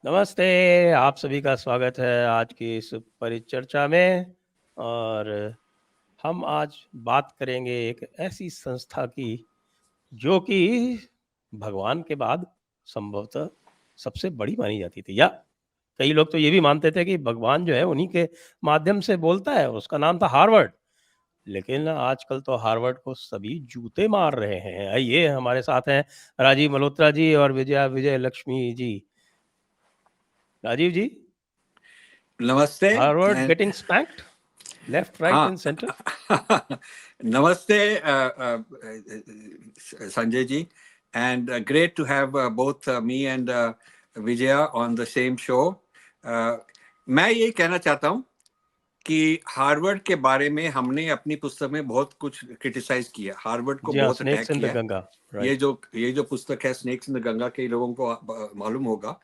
नमस्ते, आप सभी का स्वागत है आज की इस परिचर्चा में। और हम आज बात करेंगे एक ऐसी संस्था की जो कि भगवान के बाद संभवतः सबसे बड़ी मानी जाती थी, या कई लोग तो ये भी मानते थे कि भगवान जो है उन्हीं के माध्यम से बोलता है। उसका नाम था हार्वर्ड। लेकिन आजकल तो हार्वर्ड को सभी जूते मार रहे हैं। आइए, हमारे साथ हैं राजीव मल्होत्रा जी और विजयलक्ष्मी जी। राजीव जी, नमस्ते। Harvard getting spanked left right and centre. नमस्ते Sanjay ji, and great to have both me and Vijaya on the same show. मैं ये कहना चाहता हूँ कि हार्वर्ड के बारे में हमने अपनी पुस्तक में बहुत कुछ क्रिटिसाइज किया, हार्वर्ड को बहुत अटैक किया। गंगा, ये जो पुस्तक है स्नेक्स इन द गंगा, के लोगों को मालूम होगा,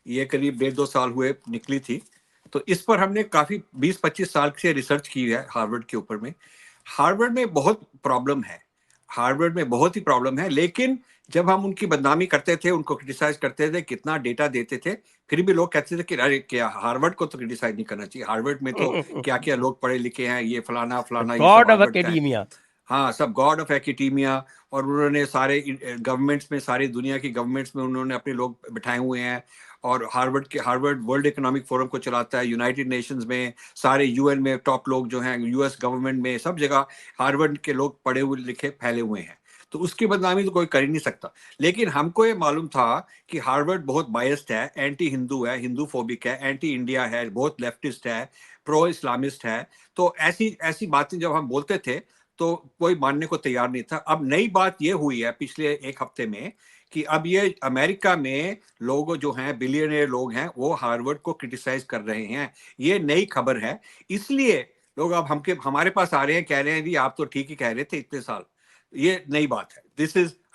ये करीब 1.5-2 साल हुए निकली थी। तो इस पर हमने काफी 20-25 साल से रिसर्च की है हार्वर्ड के ऊपर में। हार्वर्ड में बहुत प्रॉब्लम है, हार्वर्ड में बहुत ही प्रॉब्लम है। लेकिन जब हम उनकी बदनामी करते थे, उनको क्रिटिसाइज करते थे, कितना डेटा देते थे, फिर भी लोग कहते थे कि अरे क्या हार्वर्ड को तो क्रिटिसाइज नहीं करना चाहिए, हार्वर्ड में तो क्या क्या लोग पढ़े लिखे हैं, ये फलाना फलाना, ये सब हार्वर्ड का है। हाँ, सब गॉड ऑफ एकेडेमिया। और उन्होंने सारे गवर्नमेंट्स में, सारी दुनिया की गवर्नमेंट्स में उन्होंने अपने लोग बिठाए हुए हैं। और हार्वर्ड वर्ल्ड इकोनॉमिक फोरम को चलाता है, यूनाइटेड नेशंस में, सारे यूएन में टॉप लोग जो हैं, यूएस गवर्नमेंट में, सब जगह हार्वर्ड के लोग पढ़े हुए लिखे फैले हुए हैं। तो उसकी बदनामी तो कोई कर ही नहीं सकता। लेकिन हमको ये मालूम था कि हार्वर्ड बहुत बायस्ड है, एंटी हिंदू है, हिंदू फोबिक है, एंटी इंडिया है, बहुत लेफ्टिस्ट है, प्रो इस्लामिस्ट है। तो ऐसी ऐसी बातें जब हम बोलते थे तो कोई मानने को तैयार नहीं था। अब नई बात ये हुई है पिछले एक हफ्ते में कि अब ये अमेरिका में लोग जो हैं, बिलियनियर लोग हैं, वो हार्वर्ड को क्रिटिसाइज कर रहे हैं। ये नई खबर है, इसलिए लोग अब हमारे पास आ रहे हैं, कह रहे हैं जी आप तो ठीक ही कह रहे थे इतने साल। ये नई बात है।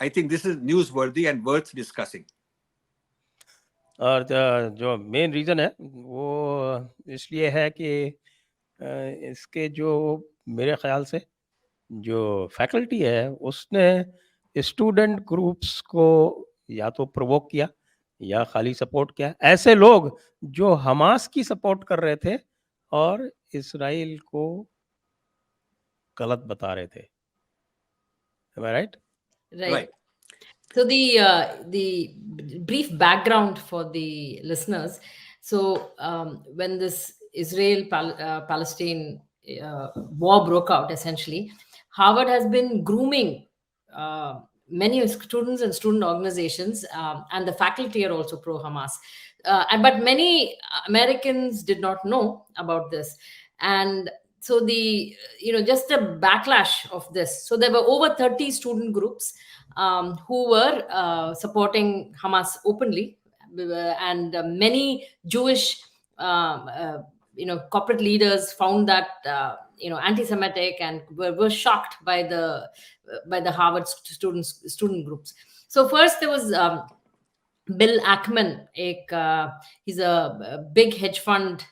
I think this is news वर्दी एंड वर्थ डिस्कसिंग। और जो मेन रीजन है वो इसलिए है कि इसके जो मेरे ख्याल से जो फैकल्टी है उसने स्टूडेंट ग्रुप्स को या तो प्रोवोक किया या खाली सपोर्ट किया। ऐसे लोग जो हमास की सपोर्ट कर रहे थे और इसराइल को गलत बता रहे थे। Am I right? Right. So the brief background for the listeners. So when this Israel-Palestine war broke out, essentially, Harvard has been grooming many students and student organizations, and the faculty are also pro-Hamas. But many Americans did not know about this. And so just a backlash of this. So there were over 30 student groups who were supporting Hamas openly, and many Jewish corporate leaders found that anti-Semitic, and were shocked by the Harvard student groups. So first there was Bill Ackman, he's a big hedge fund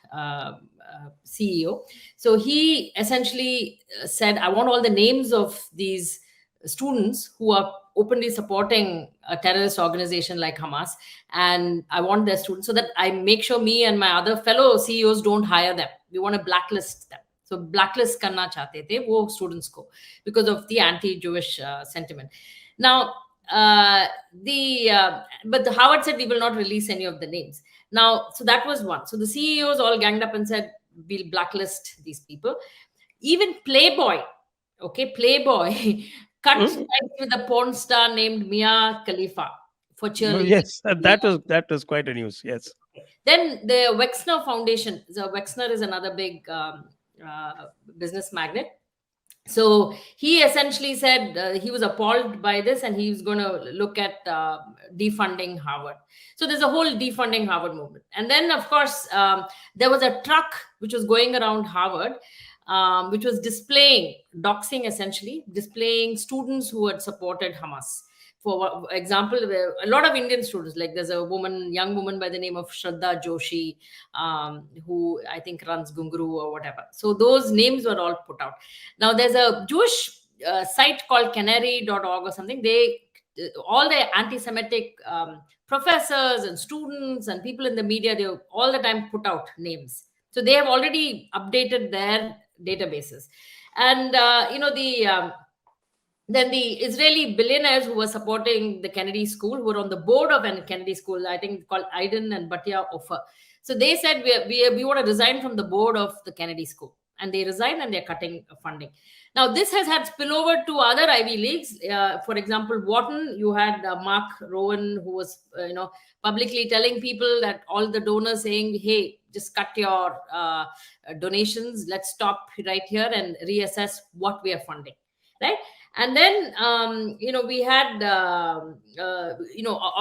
CEO. So he essentially said, I want all the names of these students who are openly supporting a terrorist organization like Hamas, and I want their students, so that I make sure me and my other fellow CEOs don't hire them. We want to blacklist them. So blacklist karna chahte the wo students ko, because of the anti-Jewish sentiment. Now, but the Harvard said we will not release any of the names. Now, so that was one. So the CEOs all ganged up and said we'll blacklist these people. Even Playboy cut ties with a porn star named Mia Khalifa for cheerleading. Yes, that was quite a news. Yes. Then the Wexner Foundation. So Wexner is another big business magnate. So he essentially said he was appalled by this, and he was going to look at defunding Harvard. So there's a whole defunding Harvard movement. And then, of course, there was a truck which was going around Harvard, which was doxing essentially, displaying students who had supported Hamas. For example, a lot of Indian students, like there's a young woman by the name of Shraddha Joshi, who I think runs Gunguru or whatever. So those names were all put out. Now there's a Jewish site called canary.org or something. All the anti-Semitic professors and students and people in the media, they all the time put out names. So they have already updated their databases. And then the Israeli billionaires who were supporting the Kennedy School, who were on the board of a Kennedy School, I think called Aiden and Bhatia Ofer. So they said, we want to resign from the board of the Kennedy School. And they resigned, and they're cutting funding. Now, this has had spillover to other Ivy Leagues. For example, Wharton, you had Mark Rowan, who was, publicly telling people that all the donors saying, hey, just cut your donations. Let's stop right here and reassess what we are funding, right? And then, we had,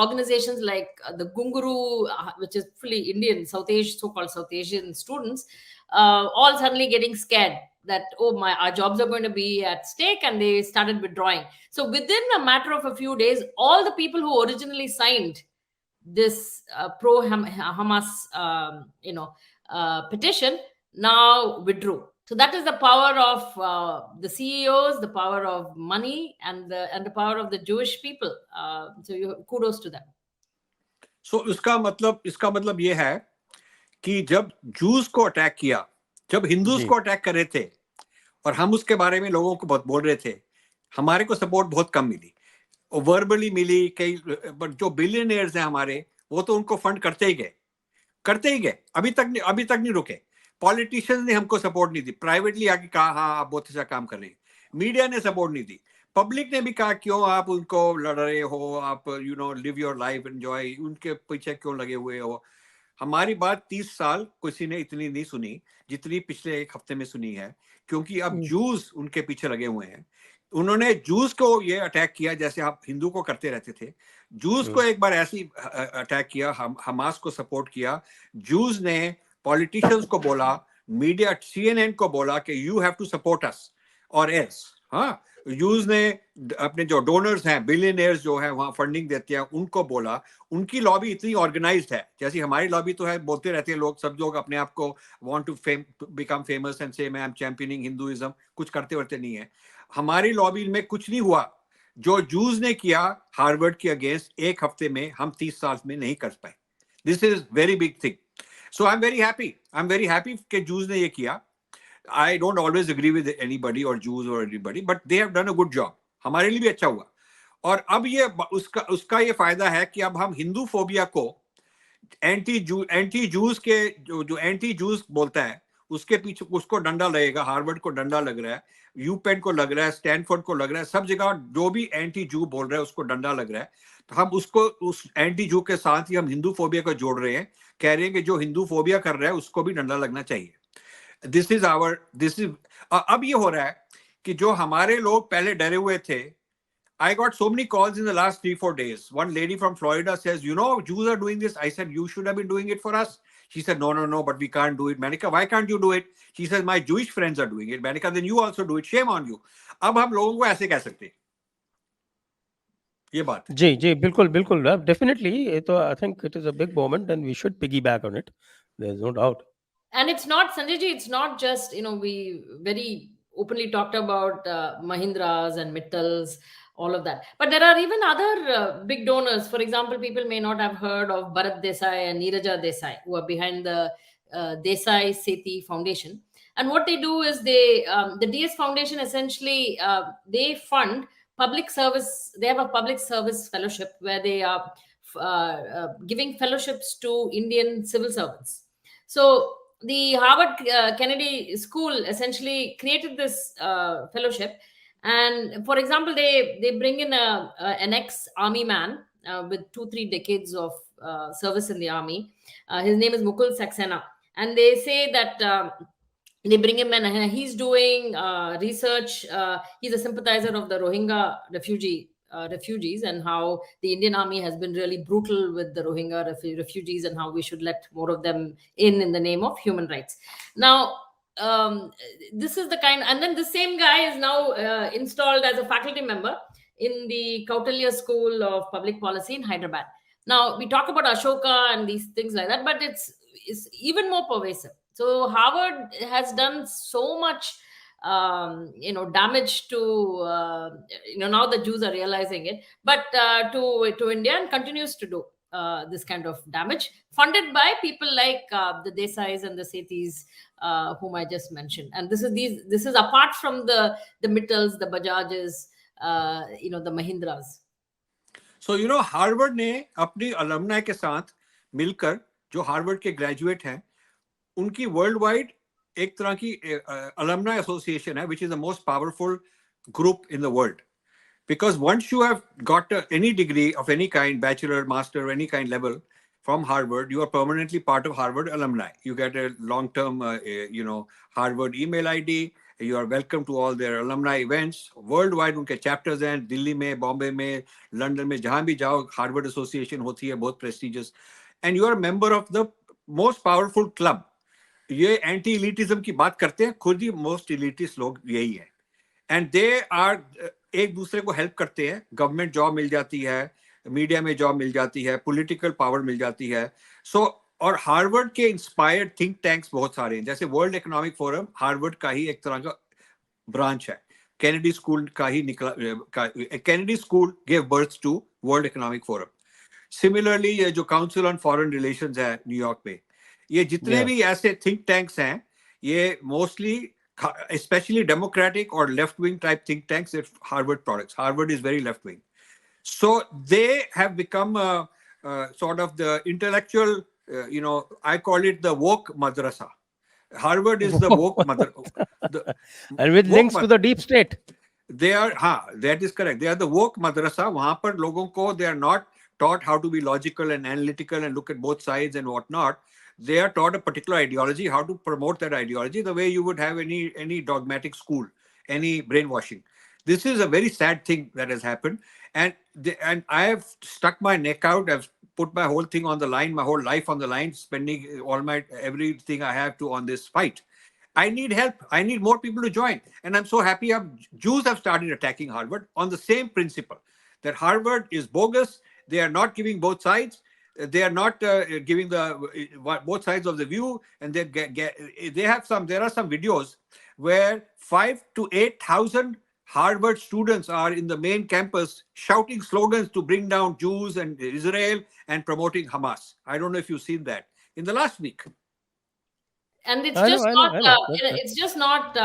organizations like the Gunguru, which is fully Indian, so-called South Asian students, all suddenly getting scared that, our jobs are going to be at stake, and they started withdrawing. So within a matter of a few days, all the people who originally signed this pro-Hamas, petition now withdrew. So that is the power of the CEOs, the power of money, and the power of the Jewish people. So kudos to them. So इसका मतलब ये है कि जब juice को attack किया, जब Hindus को अटैक कर रहे थे, और हम उसके बारे में लोगों को बहुत बोल रहे थे, हमारे को सपोर्ट बहुत कम मिली, वर्बली मिली कई, बट जो बिलियनियर्स हैं हमारे, वो तो उनको फंड करते ही गए, अभी तक नहीं रुके। पॉलिटिशियंस ने हमको सपोर्ट नहीं दी, प्राइवेटली आके कहा हाँ आप बहुत अच्छा काम कर रहे हैं, मीडिया ने सपोर्ट नहीं दी, पब्लिक ने भी कहा क्यों आप उनको लड़ रहे हो, आप लिव योर लाइफ, एंजॉय, उनके पीछे क्यों लगे हुए हो। हमारी बात 30 साल किसी ने इतनी नहीं सुनी जितनी पिछले एक हफ्ते में सुनी है, क्योंकि अब जूस उनके पीछे लगे हुए हैं। उन्होंने जूस को ये अटैक किया जैसे आप हिंदू को करते रहते थे, जूस को एक बार ऐसी अटैक किया, हमास को सपोर्ट किया। जूस ने पॉलिटिशियंस को बोला, मीडिया CNN को बोला कि you have to support us और एल्स। हाँ, यूज ने अपने जो डोनर्स हैं, बिलियनियर्स जो है वहां फंडिंग देते हैं, उनको बोला। उनकी लॉबी इतनी ऑर्गेनाइज्ड है, जैसी हमारी लॉबी तो है, बोलते रहते हैं लोग, सब लोग अपने आप को want to become famous and say मैं एम चैंपियनिंग हिंदुइज्म, कुछ करते वरते नहीं है। हमारी लॉबी में कुछ नहीं हुआ जो जूस ने किया हार्वर्ड के अगेंस्ट एक हफ्ते में, हम 30 साल में नहीं कर पाए। This is very big thing. So I am very happy कि जूस ने ये किया। I don't always agree with anybody or Jews or anybody, but they have done a good job. हमारे लिए भी अच्छा हुआ। और अब ये उसका ये फायदा है कि अब हम हिंदू फोबिया को, एंटी जूस के जो एंटी जूस बोलता है उसके पीछे उसको डंडा लगेगा। हार्वर्ड को डंडा लग रहा है, यूपेन को लग रहा है, स्टैनफोर्ड को लग रहा है, सब जगह जो भी एंटी जू बोल रहा है उसको डंडा लग रहा है। तो हम उसको उस एंटी जू के साथ ही हम हिंदू फोबिया को जोड़ रहे हैं, कह रहे हैं कि जो हिंदू फोबिया कर रहा है उसको भी डंडा लगना चाहिए। दिस इज अब ये हो रहा है कि जो हमारे लोग पहले डरे हुए थे, I got so many calls in the last 3-4 days. One lady from Florida says, Jews are doing this. I said, you should have been doing it for us. She said, no, but we can't do it. मैंने कहा, why can't you do it? She says, my Jewish friends are doing it. मैंने कहा, then you also do it. Shame on you. अब हम लोगों को ऐसे कह सकते हैं, ये बात। जी बिल्कुल डेफिनेटली। ये तो I think it is a big moment and we should piggyback on it, there is no doubt. And it's not, Sanjay ji, it's not just, we very openly talked about Mahindras and Mittals, all of that. But there are even other big donors. For example, people may not have heard of Bharat Desai and Neeraja Desai, who are behind the Desai Sethi Foundation. And what they do is the DS Foundation essentially, they fund public service. They have a public service fellowship where they are giving fellowships to Indian civil servants. So the Harvard Kennedy School essentially created this fellowship, and for example, they bring in an ex-army man with 2-3 decades of service in the army. His name is Mukul Saxena, and they say that they bring him in and he's doing research. He's a sympathizer of the Rohingya refugees, and how the Indian army has been really brutal with the Rohingya refugees, and how we should let more of them in the name of human rights. Now, this is the kind, and then the same guy is now installed as a faculty member in the Kautilya School of Public Policy in Hyderabad. Now, we talk about Ashoka and these things like that, but it's even more pervasive. So Harvard has done so much damage to now the Jews are realizing it, but to India, and continues to do. this kind of damage, funded by people like the Desais and the Sethis, whom I just mentioned. And this is apart from the Mittals, the Bajajes, the Mahindras. So Harvard ने अपनी alumni के साथ मिलकर, जो Harvard के graduate हैं, उनकी world wide एक तरह की अलमनाई एसोसिएशन है, which is the most powerful group in the world. Because once you have got any degree of any kind, bachelor, master, any kind level from Harvard, you are permanently part of Harvard alumni. You get a long-term, Harvard email ID. You are welcome to all their alumni events. Worldwide, उनके chapters हैं, दिल्ली में, बॉम्बे में, London में, जहाँ भी जाओ, Harvard Association होती है, बहुत prestigious. And you are a member of the most powerful club. ये anti-elitism की बात करते हैं, खुद ही most elitist लोग यही हैं. And they are एक दूसरे को हेल्प करते हैं. गवर्नमेंट जॉब मिल जाती है, मीडिया में जॉब मिल जाती है, पॉलिटिकल पावर मिल जाती है. और हार्वर्ड के इंस्पायर्ड थिंक टैंक्स बहुत सारे हैं. जैसे वर्ल्ड इकोनॉमिक फोरम हार्वर्ड का ही एक तरह का ब्रांच है. कैनेडी स्कूल का ही निकला. Kennedy School give birth to World Economic Forum. Similarly ये जो काउंसिल ऑन फॉरेन रिलेशंस है न्यूयॉर्क में, ये जितने भी ऐसे थिंक टैंक्स हैं, ये mostly especially democratic or left-wing type think tanks, if Harvard products. Harvard is very left-wing. So they have become sort of the intellectual, I call it the woke madrasa. Harvard is the woke madrasa. And with links to the deep state. They are, that is correct. They are the woke madrasa. वहाँ पर लोगों को, they are not taught how to be logical and analytical and look at both sides and whatnot. They are taught a particular ideology, how to promote that ideology, the way you would have any dogmatic school, any brainwashing. This is a very sad thing that has happened. And I have stuck my neck out. I've put my whole thing on the line, my whole life on the line, spending everything I have on this fight. I need help. I need more people to join. And I'm so happy Jews have started attacking Harvard on the same principle, that Harvard is bogus. They are not giving both sides. They are not giving both sides of the view, and there are some videos where 5,000 to 8,000 Harvard students are in the main campus shouting slogans to bring down Jews and Israel and promoting Hamas. I don't know if you've seen that in the last week. And it's just not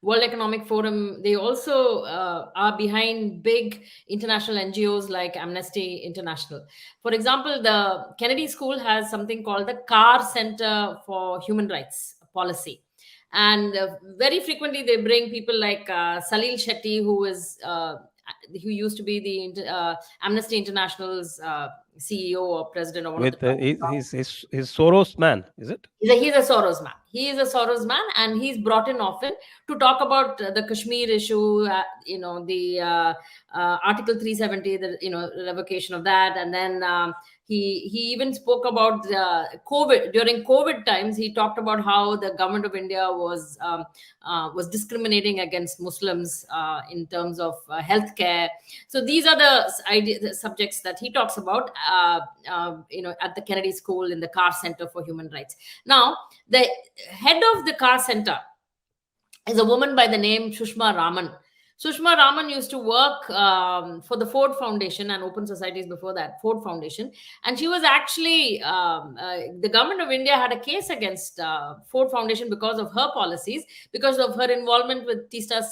World Economic Forum. They also are behind big international NGOs like Amnesty International. For example, the Kennedy School has something called the Carr Center for Human Rights Policy. And very frequently they bring people like Salil Shetty, who used to be the Amnesty International's CEO or president or one of the his Soros man, is it? He's a Soros man. He is a Soros man, and he's brought in often to talk about the Kashmir issue, the Article 370, the revocation of that, and then he even spoke about COVID. During COVID times, he talked about how the government of India was discriminating against Muslims in terms of healthcare. So these are the subjects that he talks about, at the Kennedy School in the Carr Center for Human Rights. Now, the head of the Carr Center is a woman by the name Sushma Raman. Sushma Raman used to work for the Ford Foundation and Open Societies before that, Ford Foundation. And she was actually, the government of India had a case against Ford Foundation because of her policies, because of her involvement with Teesta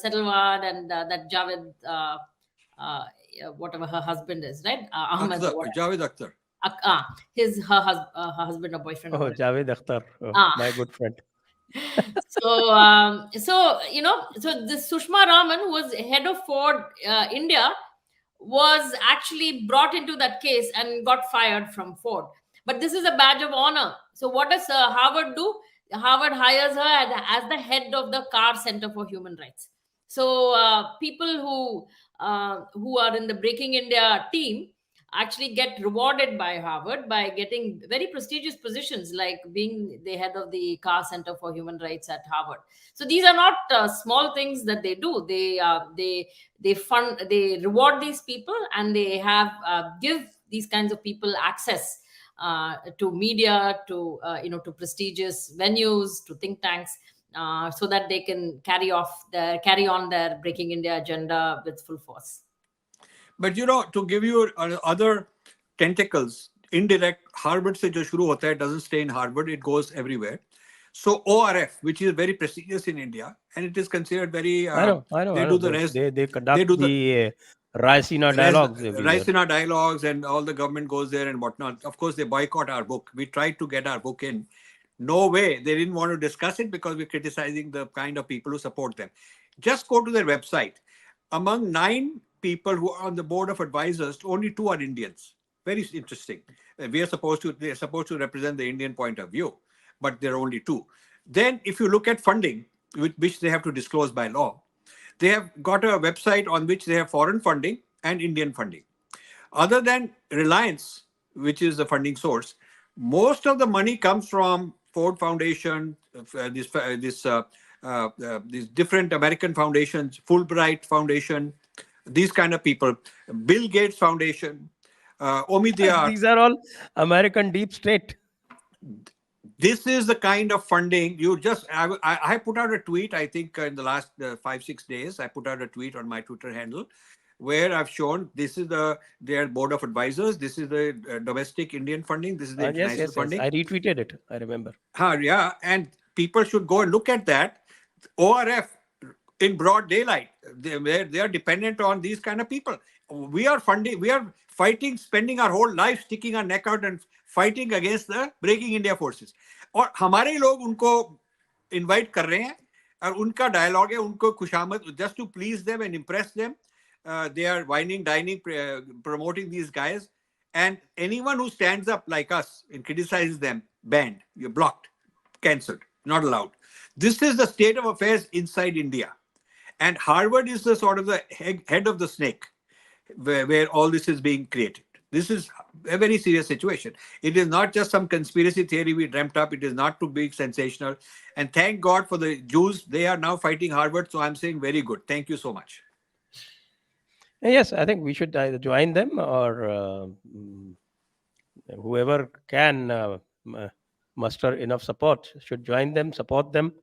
Setalvad and that Javed, whatever her husband is, right? Ahmed. Javed Akhtar. Her husband or boyfriend. Oh, Javed Akhtar, my good friend. So this Sushma Raman, who was head of Ford India, was actually brought into that case and got fired from Ford. But this is a badge of honor. So what does Harvard do? Harvard hires her as the head of the Carr Center for Human Rights. So people who are in the Breaking India team actually get rewarded by Harvard by getting very prestigious positions, like being the head of the Carr Center for Human Rights at Harvard. So these are not small things that they do. They reward these people, and they have give these kinds of people access to media, to prestigious venues, to think tanks, so that they can carry on their Breaking India agenda with full force. But to give you other tentacles, indirect, Harvard se jo shuru hota hai, doesn't stay in Harvard, it goes everywhere. So ORF, which is very prestigious in India, and it is considered very, I know. they do the They conduct the Raisina dialogues every year. Raisina dialogues, and all the government goes there and whatnot. Of course, they boycott our book. We tried to get our book in. No way. They didn't want to discuss it because we're criticizing the kind of people who support them. Just go to their website. Among 9 people who are on the board of advisors, only 2 are Indians. Very interesting. They're supposed to represent the Indian point of view, but there are only 2. Then if you look at funding, which they have to disclose by law, they have got a website on which they have foreign funding and Indian funding. Other than Reliance, which is the funding source, most of the money comes from Ford Foundation, these different American foundations, Fulbright Foundation, these kind of people, Bill Gates Foundation, Omidyar. These are all American deep state. This is the kind of funding you just. I put out a tweet. I think in the last 5-6 days, I put out a tweet on my Twitter handle where I've shown this is their board of advisors. This is the domestic Indian funding. This is the international funding. I retweeted it. I remember. Yeah, and people should go and look at that. ORF in broad daylight. They are dependent on these kind of people. We are fighting, spending our whole life sticking our neck out and fighting against the breaking India forces. और हमारे लोग उनको invite कर रहे हैं और उनका dialogue है उनको खुशामद just to please them and impress them. They are whining, dining, promoting these guys, and anyone who stands up like us and criticizes them, banned, you're blocked, cancelled, not allowed. This is the state of affairs inside India, and Harvard is the sort of the head of the snake where all this is being created. This is a very serious situation. It is not just some conspiracy theory we dreamt up. It is not too big, sensational. And thank God for the Jews. They are now fighting Harvard. So I'm saying very good. Thank you so much. Yes, I think we should either join them or whoever can muster enough support should join them, support them.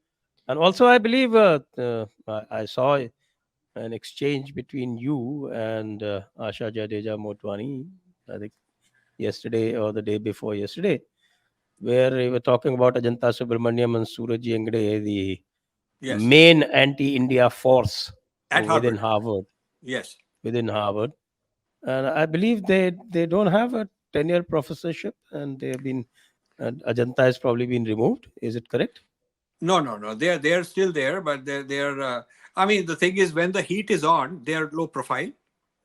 And also, I believe I saw an exchange between you and Asha Jadeja Motwani, I think yesterday or the day before yesterday, where we were talking about Ajanta Subramaniam and Suraji Engde, the main anti-India force within Harvard. Yes. Within Harvard. And I believe they don't have a tenure professorship, and they've been Ajanta has probably been removed. Is it correct? No. They're still there, but they're. I mean, the thing is, when the heat is on, they're low profile,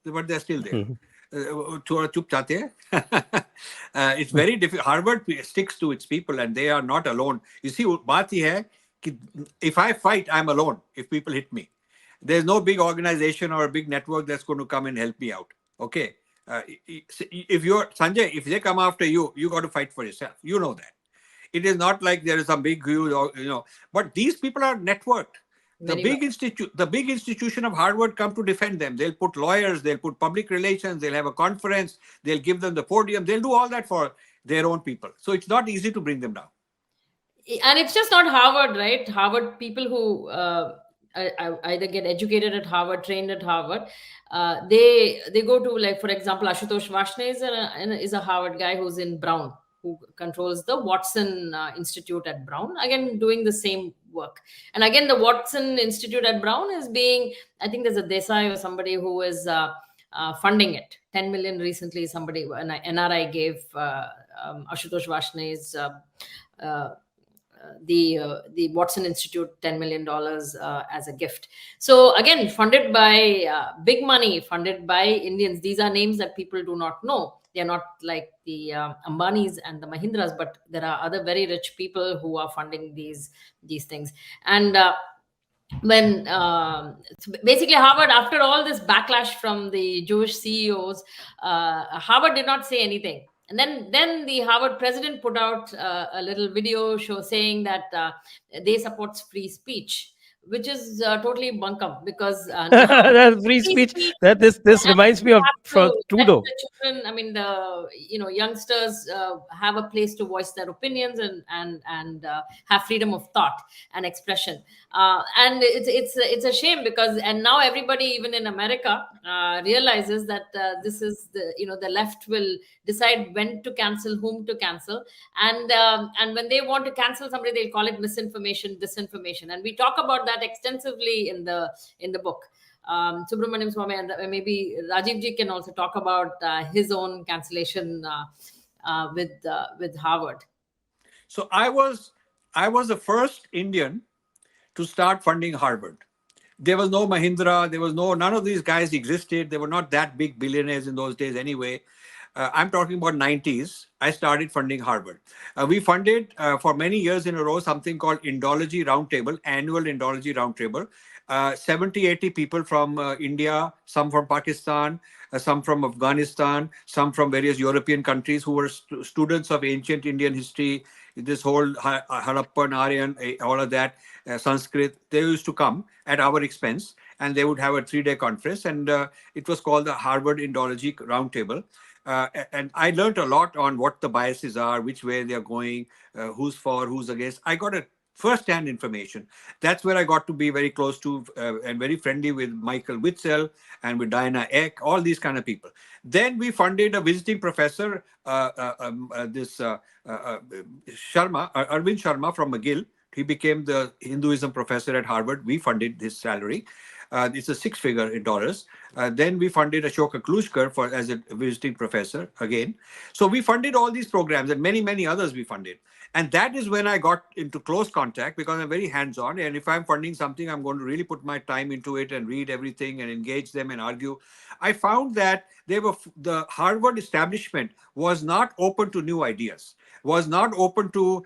but they're still there. It's very difficult. Harvard sticks to its people, and they are not alone. You see, baat ye hai ki if I fight, I'm alone. If people hit me, there's no big organization or a big network that's going to come and help me out. Okay, if you're Sanjay, if they come after you, you got to fight for yourself. You know that. It is not like there is some big huge, but these people are networked. The big institution of Harvard come to defend them. They'll put lawyers, they'll put public relations, they'll have a conference, they'll give them the podium, they'll do all that for their own people. So it's not easy to bring them down. And it's just not Harvard, right? Harvard people who either get educated at Harvard, trained at Harvard, they go to, like, for example, Ashutosh Vashne is a Harvard guy who's in Brown, who controls the Watson Institute at Brown, again doing the same work. And again, the Watson Institute at Brown is being, I think there's a Desai or somebody who is funding it. 10 million recently, an NRI gave Ashutosh Vashne's the Watson Institute $10 million as a gift. So again, funded by big money, funded by Indians. These are names that people do not know. They are not like the Ambanis and the Mahindras, but there are other very rich people who are funding these things. And when basically Harvard, after all this backlash from the Jewish CEOs, Harvard did not say anything. And then the Harvard president put out a little video show saying that they support free speech, which is totally bunkum, because now That's free free speech. speech, That this reminds me you of have to let Trudeau. the children, I mean, the youngsters have a place to voice their opinions, and have freedom of thought and expression. And it's a shame, because and now everybody, even in America, realizes that this is the left will decide when to cancel, whom to cancel, and when they want to cancel somebody, they'll call it misinformation, disinformation, and we talk about that extensively in the book. Subramaniam Swamy, and maybe Rajiv ji can also talk about his own cancellation with Harvard. So I was the first Indian to start funding Harvard. There was no Mahindra, none of these guys existed. They were not that big billionaires in those days anyway. I'm talking about 90s. I started funding Harvard. We funded for many years in a row something called Indology Roundtable, annual Indology Roundtable. 70, 80 people from India, some from Pakistan, some from Afghanistan, some from various European countries who were students of ancient Indian history, this whole Harappan, Aryan, all of that, Sanskrit. They used to come at our expense, and they would have a 3-day conference, and it was called the Harvard Indology Roundtable. And I learned a lot on what the biases are, which way they're going, who's for, who's against. I got a first-hand information. That's where I got to be very close to and very friendly with Michael Witzel and with Diana Eck, all these kind of people. Then we funded a visiting professor, Arvind Sharma from McGill. He became the Hinduism professor at Harvard. We funded his salary. It's a 6-figure in dollars. Then we funded Ashoka Klushkar as a visiting professor again. So we funded all these programs, and many, many others we funded. And that is when I got into close contact, because I'm very hands-on. And if I'm funding something, I'm going to really put my time into it and read everything and engage them and argue. I found that the Harvard establishment was not open to new ideas, was not open to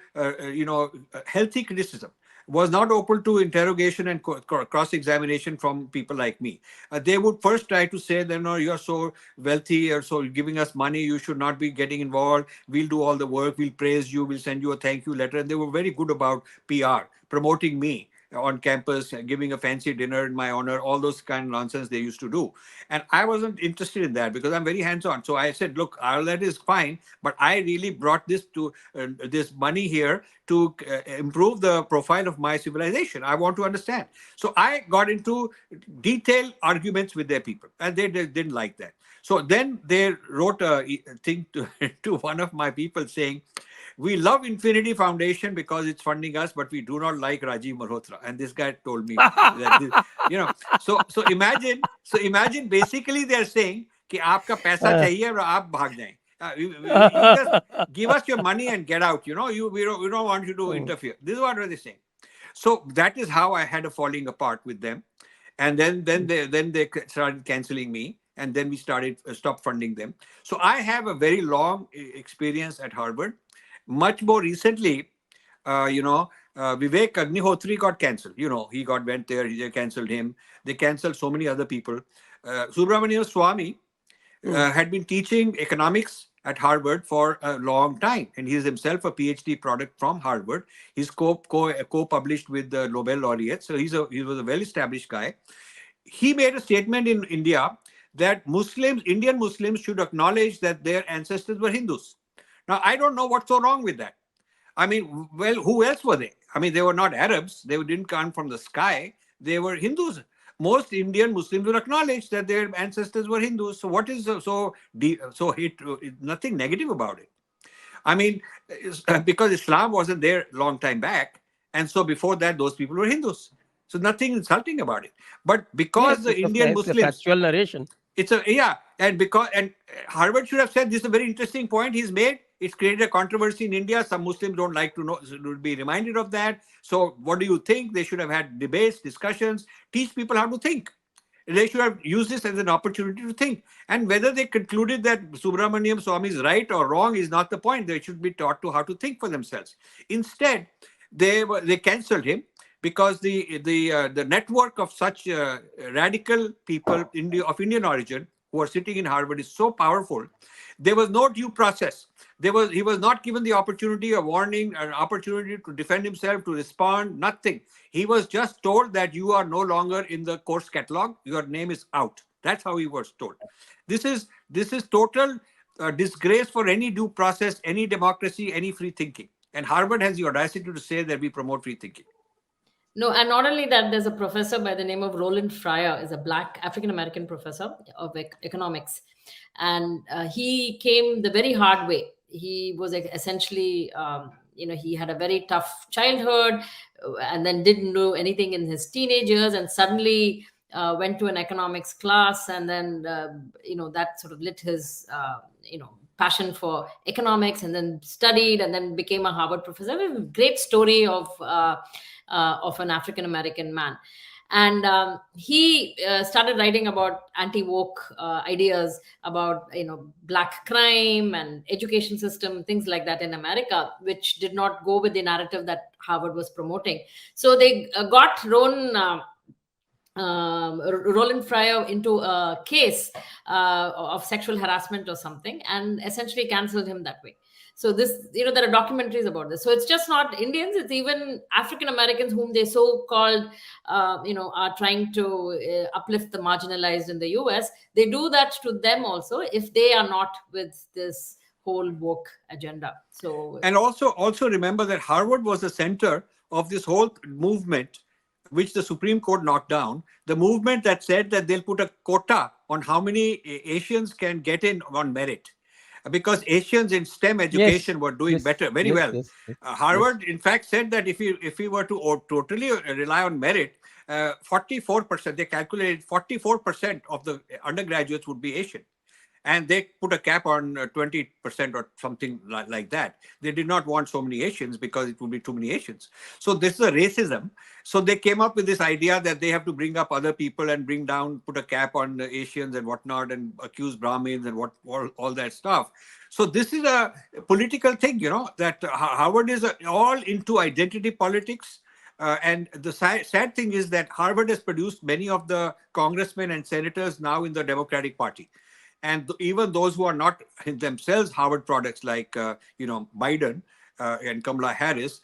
healthy criticism, was not open to interrogation and cross-examination from people like me. They would first try to say, no, you're so wealthy, or so giving us money, you should not be getting involved. We'll do all the work, we'll praise you, we'll send you a thank you letter. And they were very good about PR, promoting me on campus, giving a fancy dinner in my honor, all those kind of nonsense they used to do. And I wasn't interested in that, because I'm very hands-on. So I said, look, all that is fine, but I really brought this money here to improve the profile of my civilization. I want to understand. So I got into detailed arguments with their people, and they didn't like that. So then they wrote a thing to one of my people saying, we love Infinity Foundation because it's funding us, but we do not like Rajiv Malhotra. And this guy told me that, so imagine basically they're saying कि आपका पैसा चाहिए और आप भाग जाएं. You just give us your money and get out. We don't want you to interfere. This is what they're saying. So that is how I had a falling apart with them. And then they started canceling me. And then we stopped funding them. So I have a very long experience at Harvard. Much more recently, Vivek Agnihotri got cancelled. He went there, they cancelled him. They cancelled so many other people. Subramaniam Swamy had been teaching economics at Harvard for a long time, and he is himself a PhD product from Harvard. He's co-published with the Nobel laureate, so he was a well-established guy. He made a statement in India that Indian Muslims should acknowledge that their ancestors were Hindus. Now, I don't know what's so wrong with that. I mean, well, who else were they? I mean, they were not Arabs. They didn't come from the sky. They were Hindus. Most Indian Muslims will acknowledge that their ancestors were Hindus. So what is nothing negative about it? I mean, because Islam wasn't there long time back. And so before that, those people were Hindus. So nothing insulting about it. But because the Indian Muslims... It's a factual narration. And Harvard should have said, this is a very interesting point he's made. It's created a controversy in India. Some Muslims don't like to be reminded of that. So what do you think? They should have had debates, discussions, teach people how to think. They should have used this as an opportunity to think. And whether they concluded that Subramaniam Swamy is right or wrong is not the point. They should be taught to how to think for themselves. Instead, they cancelled him because the network of such radical people of Indian origin who are sitting in Harvard is so powerful. There was no due process. He was not given the opportunity, a warning, an opportunity to defend himself, to respond, nothing. He was just told that you are no longer in the course catalog. Your name is out. That's how he was told. This is total disgrace for any due process, any democracy, any free thinking. And Harvard has the audacity to say that we promote free thinking. No, and not only that, there's a professor by the name of Roland Fryer, is a black African-American professor of economics. And he came the very hard way. He was essentially, he had a very tough childhood and then didn't do anything in his teenage years, and suddenly went to an economics class. And then, that sort of lit his, passion for economics, and then studied and then became a Harvard professor. A great story of an African-American man. And he started writing about anti-woke ideas about, black crime and education system, things like that in America, which did not go with the narrative that Harvard was promoting. So they got Roland Fryer into a case of sexual harassment or something, and essentially canceled him that way. So this, there are documentaries about this. So it's just not Indians; it's even African Americans whom they so-called, are trying to uplift the marginalized in the U.S. They do that to them also if they are not with this whole woke agenda. So, and also remember that Harvard was the center of this whole movement, which the Supreme Court knocked down, the movement that said that they'll put a quota on how many Asians can get in on merit. Because Asians in STEM education were doing better, very well. Harvard, in fact, said that if we were to totally rely on merit, 44%, they calculated 44% of the undergraduates would be Asian. And they put a cap on 20% or something like that. They did not want so many Asians because it would be too many Asians. So this is a racism. So they came up with this idea that they have to bring up other people and put a cap on the Asians and whatnot, and accuse Brahmins and all that stuff. So this is a political thing, that Harvard is all into identity politics. And the sad thing is that Harvard has produced many of the congressmen and senators now in the Democratic Party. And even those who are not themselves Harvard products, like Biden and Kamala Harris,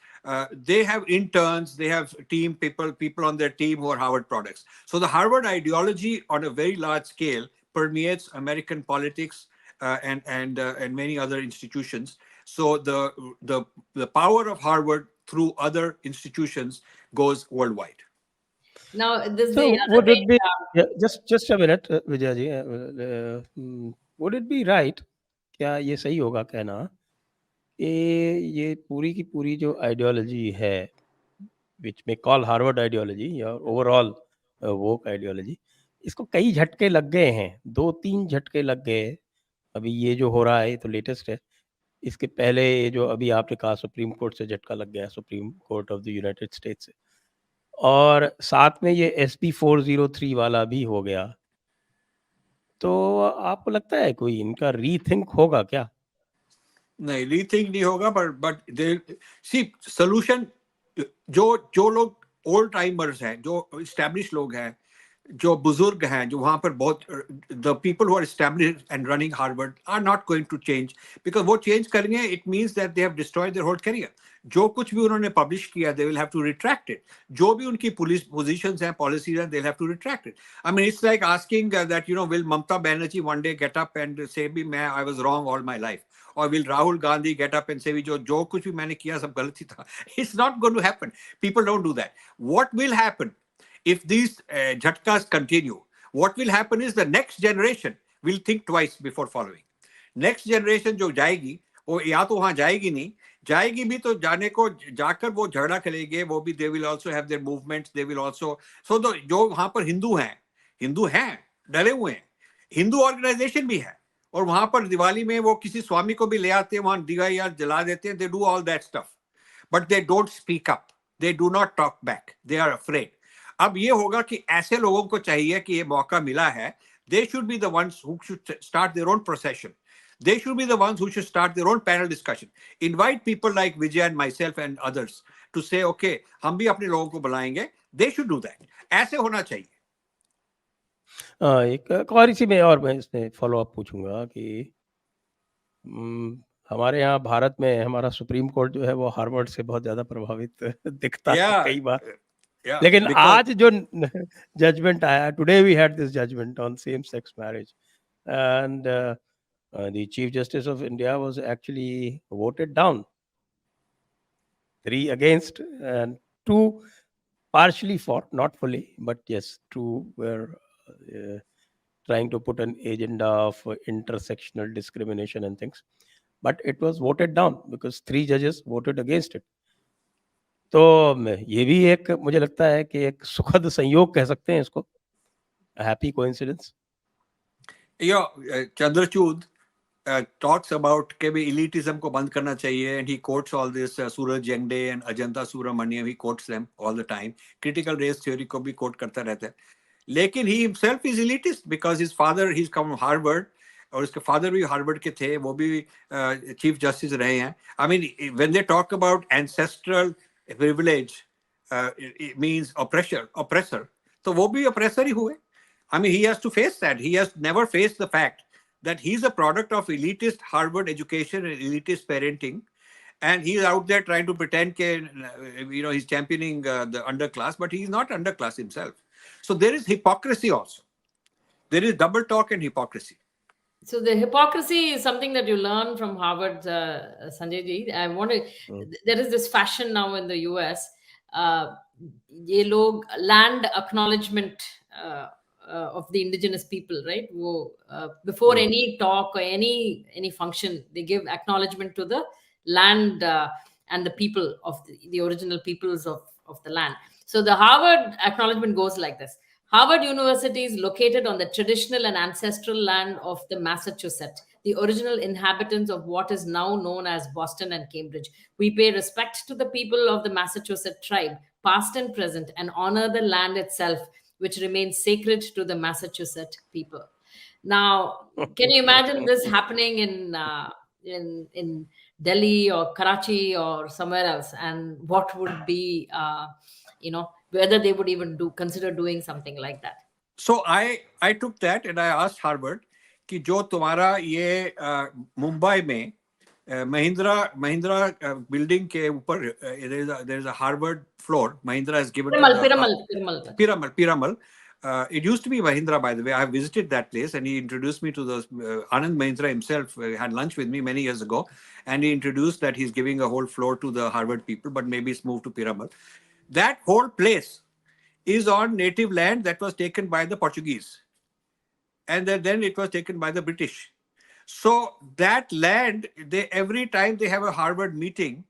they have interns, they have people on their team who are Harvard products. So the Harvard ideology on a very large scale permeates American politics and many other institutions. So the power of Harvard through other institutions goes worldwide. Now, this would it be just a minute, Vijaya ji? Would it be right? क्या ये सही होगा कहना कि ये पूरी की पूरी जो आइडियोलॉजी है, which may call Harvard ideology या overall woke ideology, इसको कई झटके लग गए हैं, 2-3 झटके लग गए. अभी ये जो हो रहा है ये तो लेटेस्ट है. इसके पहले ये जो अभी आपने कहा सुप्रीम कोर्ट से झटका लग गया, supreme court of the United states से, और साथ में ये SB 403 वाला भी हो गया. तो आपको लगता है कोई इनका रीथिंक होगा क्या? नहीं, रीथिंक नहीं होगा, बट सी सॉल्यूशन, जो लोग ओल्ड टाइमर्स हैं, जो एस्टैब्लिश लोग हैं, जो बुजुर्ग हैं, जो वहां पर बहुत, the people who are established and running Harvard are not going to change, because वो चेंज करेंगे it means that they have destroyed their whole career. जो कुछ भी उन्होंने पब्लिश किया, they will have to retract it. जो भी उनकी पुलिस पोजीशंस हैं, पॉलिसीज हैं, they will have to retract it. I mean it's like asking that will Mamata Banerjee one day get up and से भी मैं I was wrong all my life, or will Rahul Gandhi get up and say जो कुछ भी मैंने किया सब गलत ही था. It's not going to happen. People don't do that. What will happen if these jhatkas continue? What will happen is the next generation will think twice before following. Next generation जो जाएगी, वो या तो वहां जाएगी नहीं, जाएगी भी तो जाकर वो झगड़ा करेंगे, वो भी they will also have their movements, they will also, so जो वहां पर हिंदू हैं डरे हुए हैं, हिंदू ऑर्गेनाइजेशन भी है, और वहां पर दिवाली में वो किसी स्वामी को भी ले आते हैं, वहां दिया या जला देते हैं. They do all that stuff, but they don't speak up. They do not talk back. They are afraid. अब ये होगा कि ऐसे लोगों को चाहिए कि ये मौका मिला है. They should be the ones who should start their own procession. They should be the ones who should start their own panel discussion. Invite people like Vijaya and myself and others to say, okay, हम भी अपने लोगों को बुलाएंगे. They should do that. ऐसे होना चाहिए. एक और इसी में और मैं इसमें फॉलो अप पूछूंगा कि हमारे यहाँ भारत में हमारा सुप्रीम कोर्ट जो है वो हार्वर्ड से बहुत ज़्यादा प्रभावित दिखता है कई बार, लेकिन because आज जो जजमेंट आया, today we had this judgement on same sex marriage, and the Chief Justice of India was actually voted down, 3 against and 2 partially for, not fully, but yes, 2 were trying to put an agenda of intersectional discrimination and things, but it was voted down because 3 judges voted against it. तो ये भी एक मुझे लगता है कि एक सुखद संयोग कह सकते हैं इसको, happy coincidence. Chandrachud talks about कि भी elitism को बंद करना चाहिए, and he quotes all this Suraj Jengde and Ajanta Subramaniam, he quotes them all the time. Critical race theory को भी quote करता रहता है. लेकिन he himself is elitist because his father, he's come from Harvard, और उसके father भी Harvard के थे, वो भी चीफ जस्टिस रहे हैं. I mean, when they talk about ancestral privilege, it means oppressor, तो वो भी oppressor ही हुए. I mean, he has to face that. He has never faced the fact that he's a product of elitist Harvard education and elitist parenting, and he's out there trying to pretend that he's championing the underclass, but he's not underclass himself. So there is hypocrisy also. There is double talk and hypocrisy. So the hypocrisy is something that you learn from Harvard, Sanjay ji. There is this fashion now in the US. ये लोग land acknowledgement of the indigenous people, right? Before any talk or any function, they give acknowledgement to the land and the people of the original peoples of the land. So the Harvard acknowledgement goes like this. Harvard University is located on the traditional and ancestral land of the Massachusetts, the original inhabitants of what is now known as Boston and Cambridge. We pay respect to the people of the Massachusetts tribe, past and present, and honor the land itself, which remains sacred to the Massachusetts people. Now, can you imagine this happening in Delhi or Karachi or somewhere else? And what would be, whether they would even consider doing something like that? So I took that and I asked Harvard कि जो तुम्हारा ये मुंबई में Mahindra building के ऊपर there is a Harvard floor. Mahindra has given Piramal. It used to be Mahindra, by the way. I have visited that place, and he introduced me to the Anand Mahindra himself. Had lunch with me many years ago, and he introduced that he's giving a whole floor to the Harvard people, but maybe it's moved to Piramal. That whole place is on native land that was taken by the Portuguese, and then it was taken by the British. So that land, every time they have a Harvard meeting,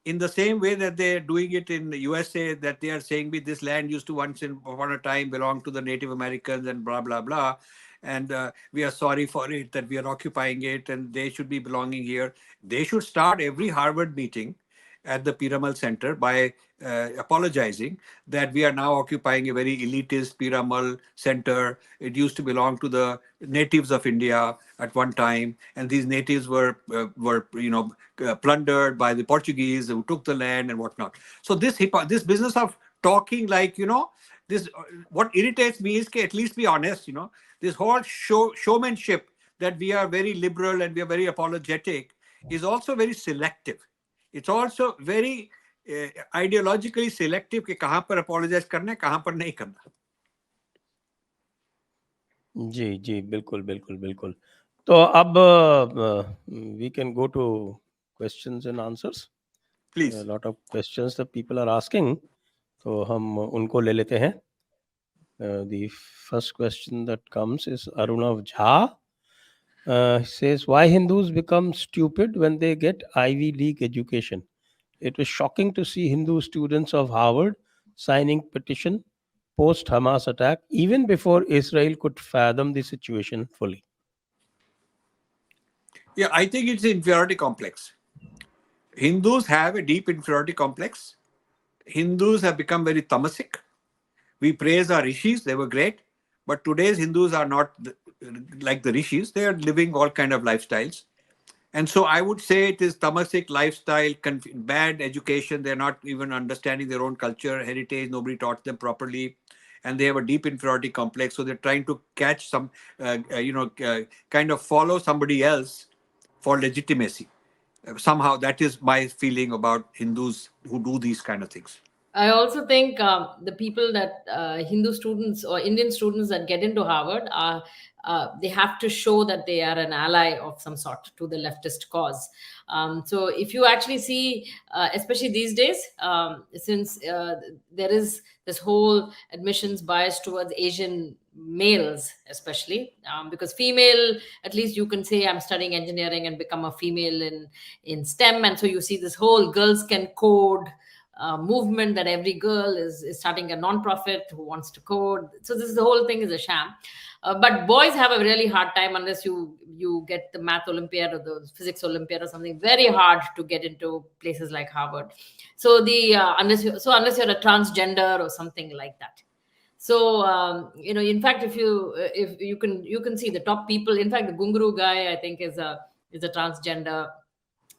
in the same way that they're doing it in the USA, that they are saying this land used to once upon a time belong to the Native Americans and blah, blah, blah. And we are sorry for it, that we are occupying it and they should be belonging here. They should start every Harvard meeting at the Piramal Center by apologizing that we are now occupying a very elitist Piramal Center. It used to belong to the natives of India at one time, and these natives were plundered by the Portuguese who took the land and whatnot. So this business of talking like this, what irritates me is at least be honest. This whole showmanship that we are very liberal and we are very apologetic is also very selective. It's also very ideologically selective कि कहाँ पर apologize करना है, कहाँ पर नहीं करना. जी बिल्कुल. तो अब we can go to questions and answers. Please. A lot of questions that people are asking, तो हम उनको ले लेते हैं. The first question that comes is Arunav Jha. Says, why Hindus become stupid when they get Ivy League education? It was shocking to see Hindu students of Harvard signing petition post-Hamas attack even before Israel could fathom the situation fully. Yeah, I think it's an inferiority complex. Hindus have a deep inferiority complex. Hindus have become very tamasic. We praise our rishis, they were great. But today's Hindus are not like the rishis. They are living all kind of lifestyles. And so I would say it is tamasic lifestyle, bad education. They're not even understanding their own culture, heritage. Nobody taught them properly. and they have a deep inferiority complex. So they're trying to catch some, kind of follow somebody else for legitimacy. Somehow, that is my feeling about Hindus who do these kind of things. I also think the people that Hindu students or Indian students that get into Harvard are they have to show that they are an ally of some sort to the leftist cause. So if you actually see, especially these days, since there is this whole admissions bias towards Asian males, especially because female, at least you can say I'm studying engineering and become a female in STEM, and so you see this whole girls can code movement that every girl is starting a non-profit who wants to code. So this is the whole thing is a sham. But boys have a really hard time unless you get the math Olympiad or the physics Olympiad or something. Very hard to get into places like Harvard. So unless you're a transgender or something like that. So in fact, if you can see the top people. In fact, the Gunguru guy I think is a transgender,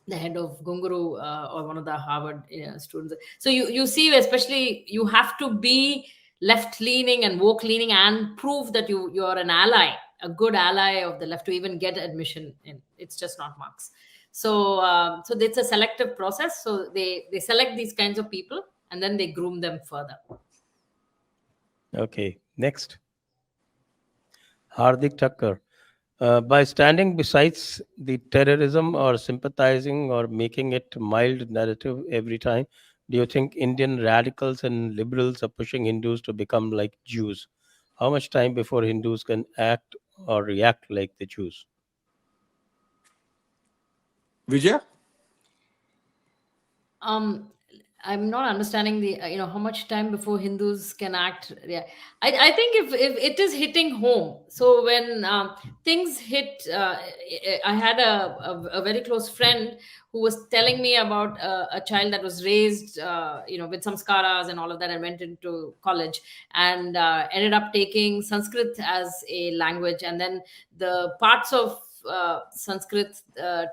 the head of Gunguru or one of the Harvard students. So you see, especially you have to be left-leaning and woke-leaning and prove that you're an ally, a good ally of the left to even get admission in. It's just not marks. So it's a selective process. So they select these kinds of people and then they groom them further. Okay, next. Hardik Thakkar. By standing besides the terrorism or sympathizing or making it mild narrative every time, do you think Indian radicals and liberals are pushing Hindus to become like Jews? How much time before Hindus can act or react like the Jews? Vijaya? I'm not understanding the how much time before Hindus can act. Yeah, I think if it is hitting home. So when things hit, I had a very close friend who was telling me about a child that was raised with samskaras and all of that, and went into college and ended up taking Sanskrit as a language, and then the parts of Sanskrit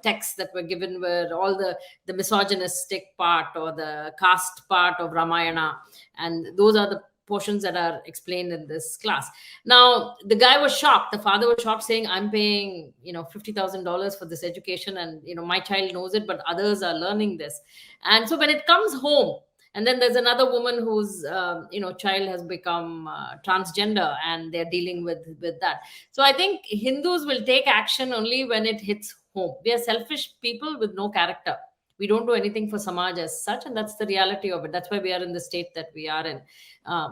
texts that were given were all the misogynistic part or the caste part of Ramayana, and those are the portions that are explained in this class. Now the guy was shocked, the father was shocked, saying I'm paying $50,000 for this education, and my child knows it, but others are learning this. And so when it comes home, and then there's another woman whose child has become transgender, and they're dealing with that. So I think Hindus will take action only when it hits home. We are selfish people with no character. We don't do anything for Samaj as such, and that's the reality of it. That's why we are in the state that we are in.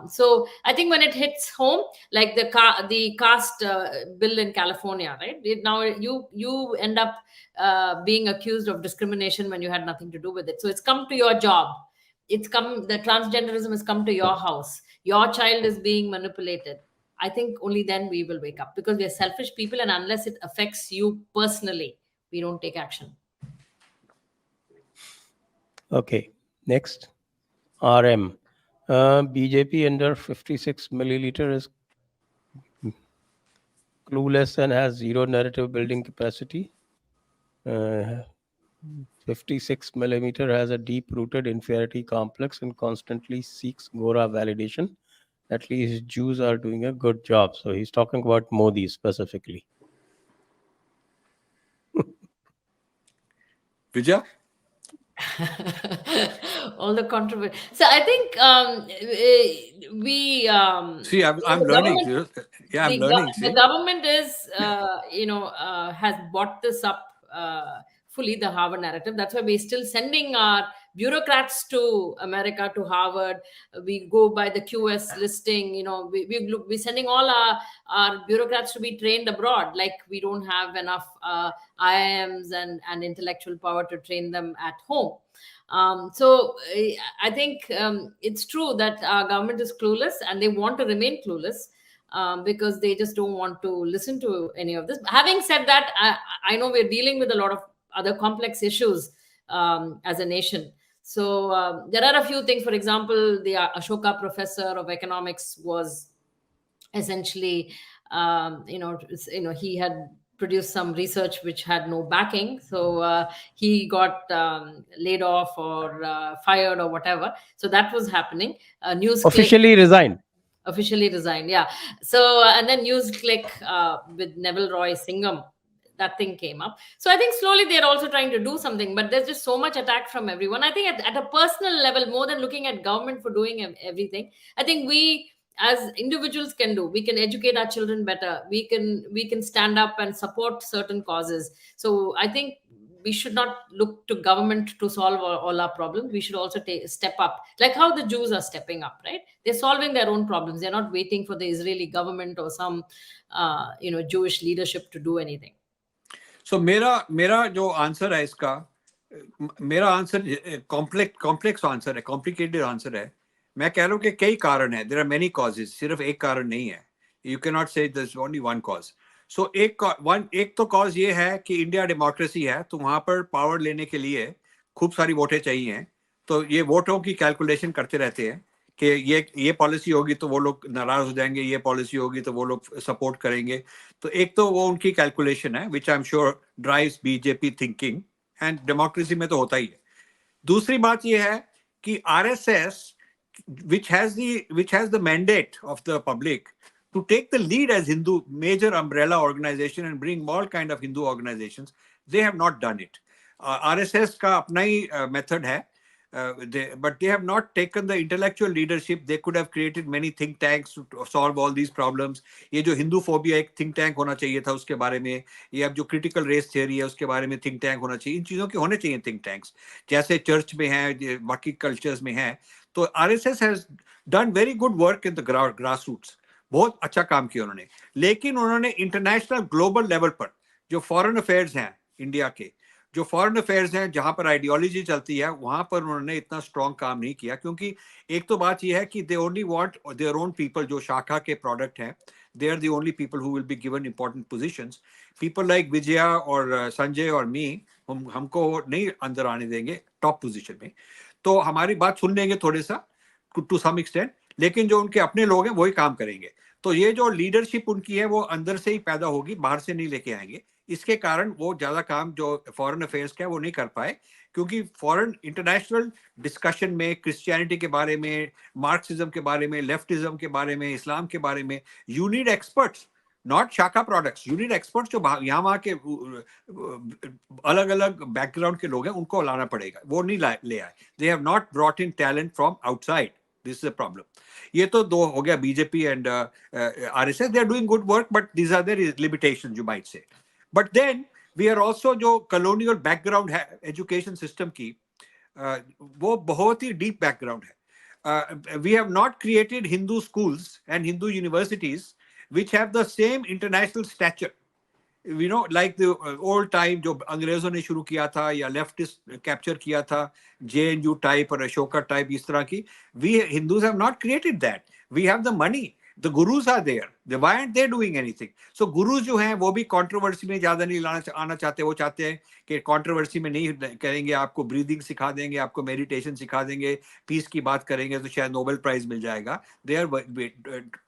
So I think when it hits home, like the caste bill in California, right? Now you end up being accused of discrimination when you had nothing to do with it. So it's come to your job. The transgenderism has come to your house. Your child is being manipulated. I think only then we will wake up, because we are selfish people, and unless it affects you personally, we don't take action. Okay, next. RM. BJP under 56 milliliter is clueless and has zero narrative building capacity. 56 millimeter has a deep-rooted inferiority complex and constantly seeks Gora validation. At least Jews are doing a good job. So he's talking about Modi specifically. Vijaya? All the controversy. So I think we see. I'm learning. Yeah, I'm learning. The government is has bought this up fully, the Harvard narrative. That's why we're still sending our bureaucrats to America, to Harvard. We go by the QS listing. We're sending all our bureaucrats to be trained abroad. Like we don't have enough IIMs and intellectual power to train them at home. So I think it's true that our government is clueless, and they want to remain clueless. Because they just don't want to listen to any of this. Having said that, I know we're dealing with a lot of other complex issues as a nation. So there are a few things. For example, the Ashoka professor of economics was essentially, he had produced some research which had no backing. So he got laid off or fired or whatever. So that was happening. News officially resigned. officially resigned. Yeah. So and then NewsClick with Neville Roy Singham, that thing came up. So I think slowly they're also trying to do something, but there's just so much attack from everyone. I think at a personal level, more than looking at government for doing everything, I think we as individuals can do. We can educate our children better. We can stand up and support certain causes. So I think we should not look to government to solve all our problems. We should also step up, like how the Jews are stepping up, right? They're solving their own problems. They're not waiting for the Israeli government or some Jewish leadership to do anything. So मेरा जो answer है इसका, मेरा answer complex answer है, complicated answer है. मैं कह रहा हूँ कि कई कारण है. देयर आर मेनी कॉजेज, सिर्फ एक कारण नहीं है. You can not say there is only one cause. So एक तो कॉज ये है कि इंडिया डेमोक्रेसी है, तो वहां पर पावर लेने के लिए खूब सारी वोटें चाहिए. तो ये वोटों की कैलकुलेशन करते रहते हैं कि ये पॉलिसी होगी तो वो लोग नाराज हो जाएंगे, ये पॉलिसी होगी तो वो लोग सपोर्ट करेंगे. तो एक तो वो उनकी कैलकुलेशन है, which I am sure drives BJP thinking, and democracy में तो होता ही है. दूसरी बात ये है कि RSS which has the mandate of the public to take the lead as Hindu major umbrella organization and bring all kind of Hindu organizations, they have not done it. RSS का अपना ही method है, but they have not taken the intellectual leadership. They could have created many think tanks to solve all these problems. ये जो Hindu phobia एक think tank होना चाहिए था उसके बारे में, ये अब जो critical race theory है उसके बारे में think tank होना चाहिए. इन चीजों के होने चाहिए think tanks, जैसे चर्च में है, बाकी कल्चर्स में है. तो RSS has done very good work in the grassroots. बहुत अच्छा काम किया उन्होंने. लेकिन उन्होंने इंटरनेशनल ग्लोबल लेवल पर जो फॉरेन अफेयर्स हैं, इंडिया के जो फॉरेन अफेयर्स हैं जहां पर आइडियोलॉजी चलती है, वहां पर उन्होंने इतना स्ट्रॉन्ग काम नहीं किया. क्योंकि एक तो बात यह है कि they only want their own people. जो शाखा के प्रोडक्ट हैं, they are the only people who will be given important positions. People like Vijaya और संजय और मी, हमको नहीं अंदर आने देंगे टॉप पोजीशन में. तो हमारी बात सुन लेंगे थोड़े सा टू सम एक्सटेंट, लेकिन जो उनके अपने लोग हैं वही काम करेंगे. तो ये जो लीडरशिप उनकी है वो अंदर से ही पैदा होगी, बाहर से नहीं लेके आएंगे. इसके कारण वो ज्यादा काम जो फॉरेन अफेयर्स का है वो नहीं कर पाए. क्योंकि फॉरेन इंटरनेशनल डिस्कशन में क्रिश्चियनिटी के बारे में, मार्क्सिज्म के बारे में, लेफ्टिज्म के बारे में, इस्लाम के बारे में, यू नीड एक्सपर्ट्स, नॉट शाखा प्रोडक्ट्स. यू नीड एक्सपर्ट्स जो यहाँ वहाँ के अलग अलग बैकग्राउंड के लोग हैं, उनको लाना पड़ेगा. वो नहीं ले आए. They have not brought in talent from outside. This is a problem. ये तो दो हो गया, BJP and RSS. They are doing good work, but these are their limitations, you might say. But then we are also, जो colonial background है education system की, वो बहुत ही डीप बैकग्राउंड है. We have not created Hindu schools and Hindu universities which have the same international stature, you know, like the old time जो अंग्रेजों ने शुरू किया था या leftist capture किया था, JNU type और अशोका type, इस तरह की. We Hindus have not created that. We have the money. The gurus are there. Why aren't they doing anything? So gurus जो हैं वो भी controversy में ज़्यादा नहीं आना चाहते. वो चाहते हैं कि controversy में नहीं करेंगे, आपको breathing सिखा देंगे, आपको meditation सिखा देंगे, peace की बात करेंगे तो शायद Nobel Prize मिल जाएगा. They are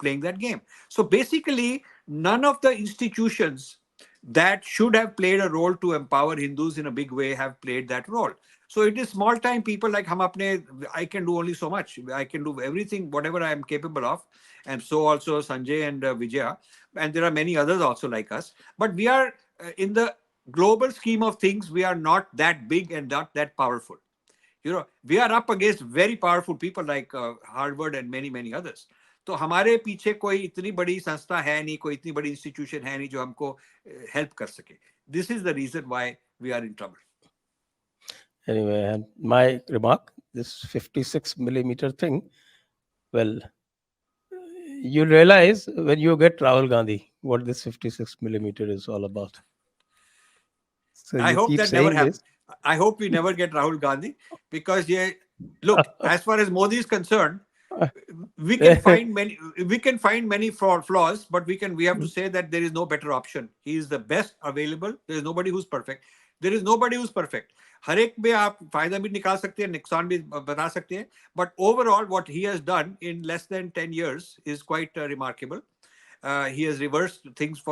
playing that game. So basically, none of the institutions that should have played a role to empower Hindus in a big way have played that role. So it is small time people like हम अपने, I can do only so much. I can do everything, whatever I am capable of. And so also Sanjay and Vijaya. And there are many others also like us. But we are, in the global scheme of things, we are not that big and not that powerful. You know, we are up against very powerful people like Harvard and many, many others. तो हमारे पीछे कोई इतनी बड़ी संस्था है नहीं, कोई इतनी बड़ी इंस्टीट्यूशन है नहीं जो हमको हेल्प कर सके. This is the reason why we are in trouble. Anyway, and my remark, this 56 millimeter thing, well, you realize when you get Rahul Gandhi what this 56 millimeter is all about. So I hope that never happens. This. I hope we never get Rahul Gandhi, because look, as far as Modi is concerned, we can find many flaws, but we have to say that there is no better option. He is the best available. There is nobody who's perfect. There is nobody who's perfect. हर एक में आप फायदा भी निकाल सकते हैं, नुकसान भी बता सकते हैं. But overall, what he has done in less than 10 years is quite remarkable. He has reversed things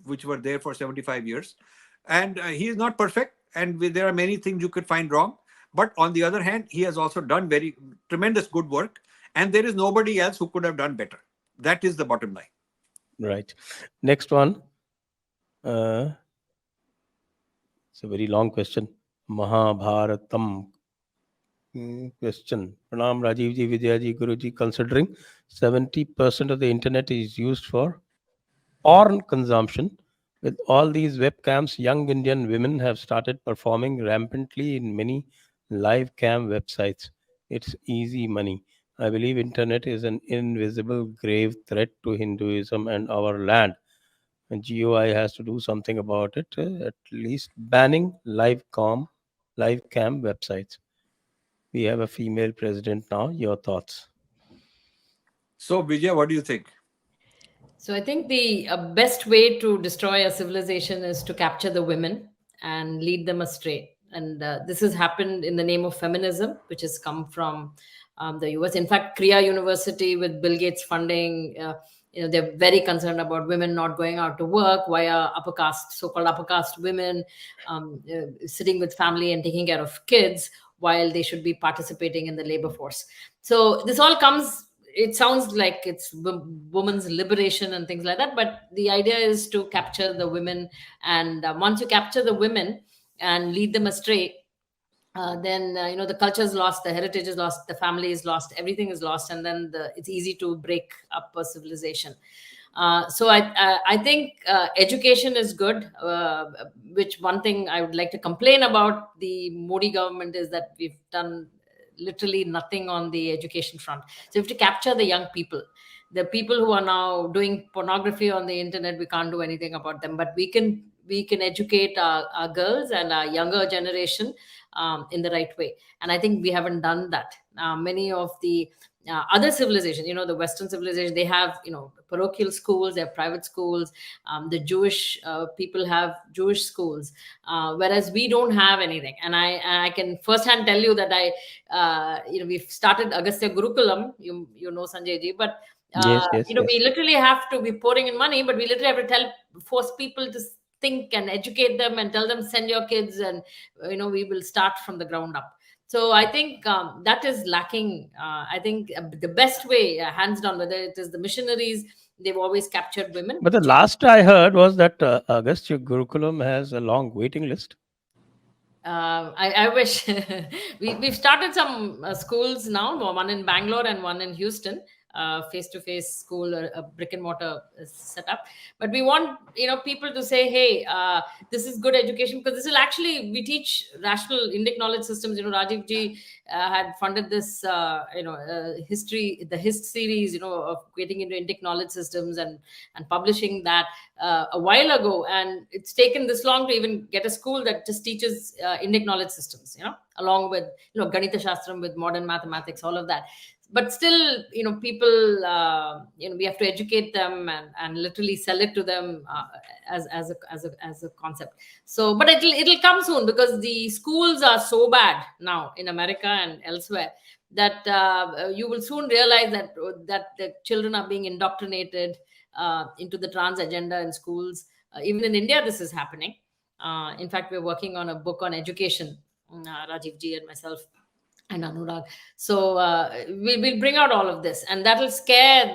which were there for 75 years. And he is not perfect. And there are many things you could find wrong. But on the other hand, he has also done very tremendous good work. And there is nobody else who could have done better. That is the bottom line. Right. Next one. It's a very long question. Mahabharatam question. Pranam Rajiv ji, Vijaya ji, Guru ji. Considering 70% of the internet is used for porn consumption, with all these webcams, young Indian women have started performing rampantly in many live cam websites. It's easy money. I believe internet is an invisible grave threat to Hinduism and our land. And GOI has to do something about it, at least banning live cam websites. We have a female president now. Your thoughts? So, Vijay, what do you think? So I think the best way to destroy a civilization is to capture the women and lead them astray. And this has happened in the name of feminism, which has come from the US. In fact, Kriya University, with Bill Gates funding, they're very concerned about women not going out to work. Why are so-called upper caste women sitting with family and taking care of kids while they should be participating in the labor force? So this all comes, it sounds like it's women's liberation and things like that, but the idea is to capture the women. And once you capture the women and lead them astray, then the culture is lost, the heritage is lost, the family is lost, everything is lost, and then it's easy to break up a civilization. So I think education is good. Which one thing I would like to complain about the Modi government is that we've done literally nothing on the education front. So we have to capture the young people. The people who are now doing pornography on the internet, we can't do anything about them, but we can educate our girls and our younger generation in the right way. And I think we haven't done that. Many of the other civilizations, the Western civilization, they have, parochial schools, they have private schools. The Jewish people have Jewish schools, whereas we don't have anything. And I can firsthand tell you that we've started Agastya Gurukulam, Sanjay ji, but Yes. we literally have to be pouring in money, but we literally have to force people to think and educate them and tell them, send your kids, and we will start from the ground up. So I think that is lacking. I think the best way, hands down, whether it is the missionaries, they've always captured women. But the last I heard was that Agastya Gurukulam has a long waiting list. I wish. We've started some schools now, one in Bangalore and one in Houston, face-to-face school, a brick and mortar setup. But we want people to say, hey, this is good education, because this will actually, we teach rational Indic knowledge systems. Rajiv ji had funded this history, the HIST series, of getting into Indic knowledge systems and publishing that a while ago. And it's taken this long to even get a school that just teaches Indic knowledge systems, along with Ganita Shastram, with modern mathematics, all of that. But still, people, we have to educate them and literally sell it to them as a concept. So, but it'll come soon, because the schools are so bad now in America and elsewhere that you will soon realize that the children are being indoctrinated into the trans agenda in schools. Even in India, this is happening. In fact, we're working on a book on education, Rajiv ji and myself and Anurag. So we'll bring out all of this, and that will scare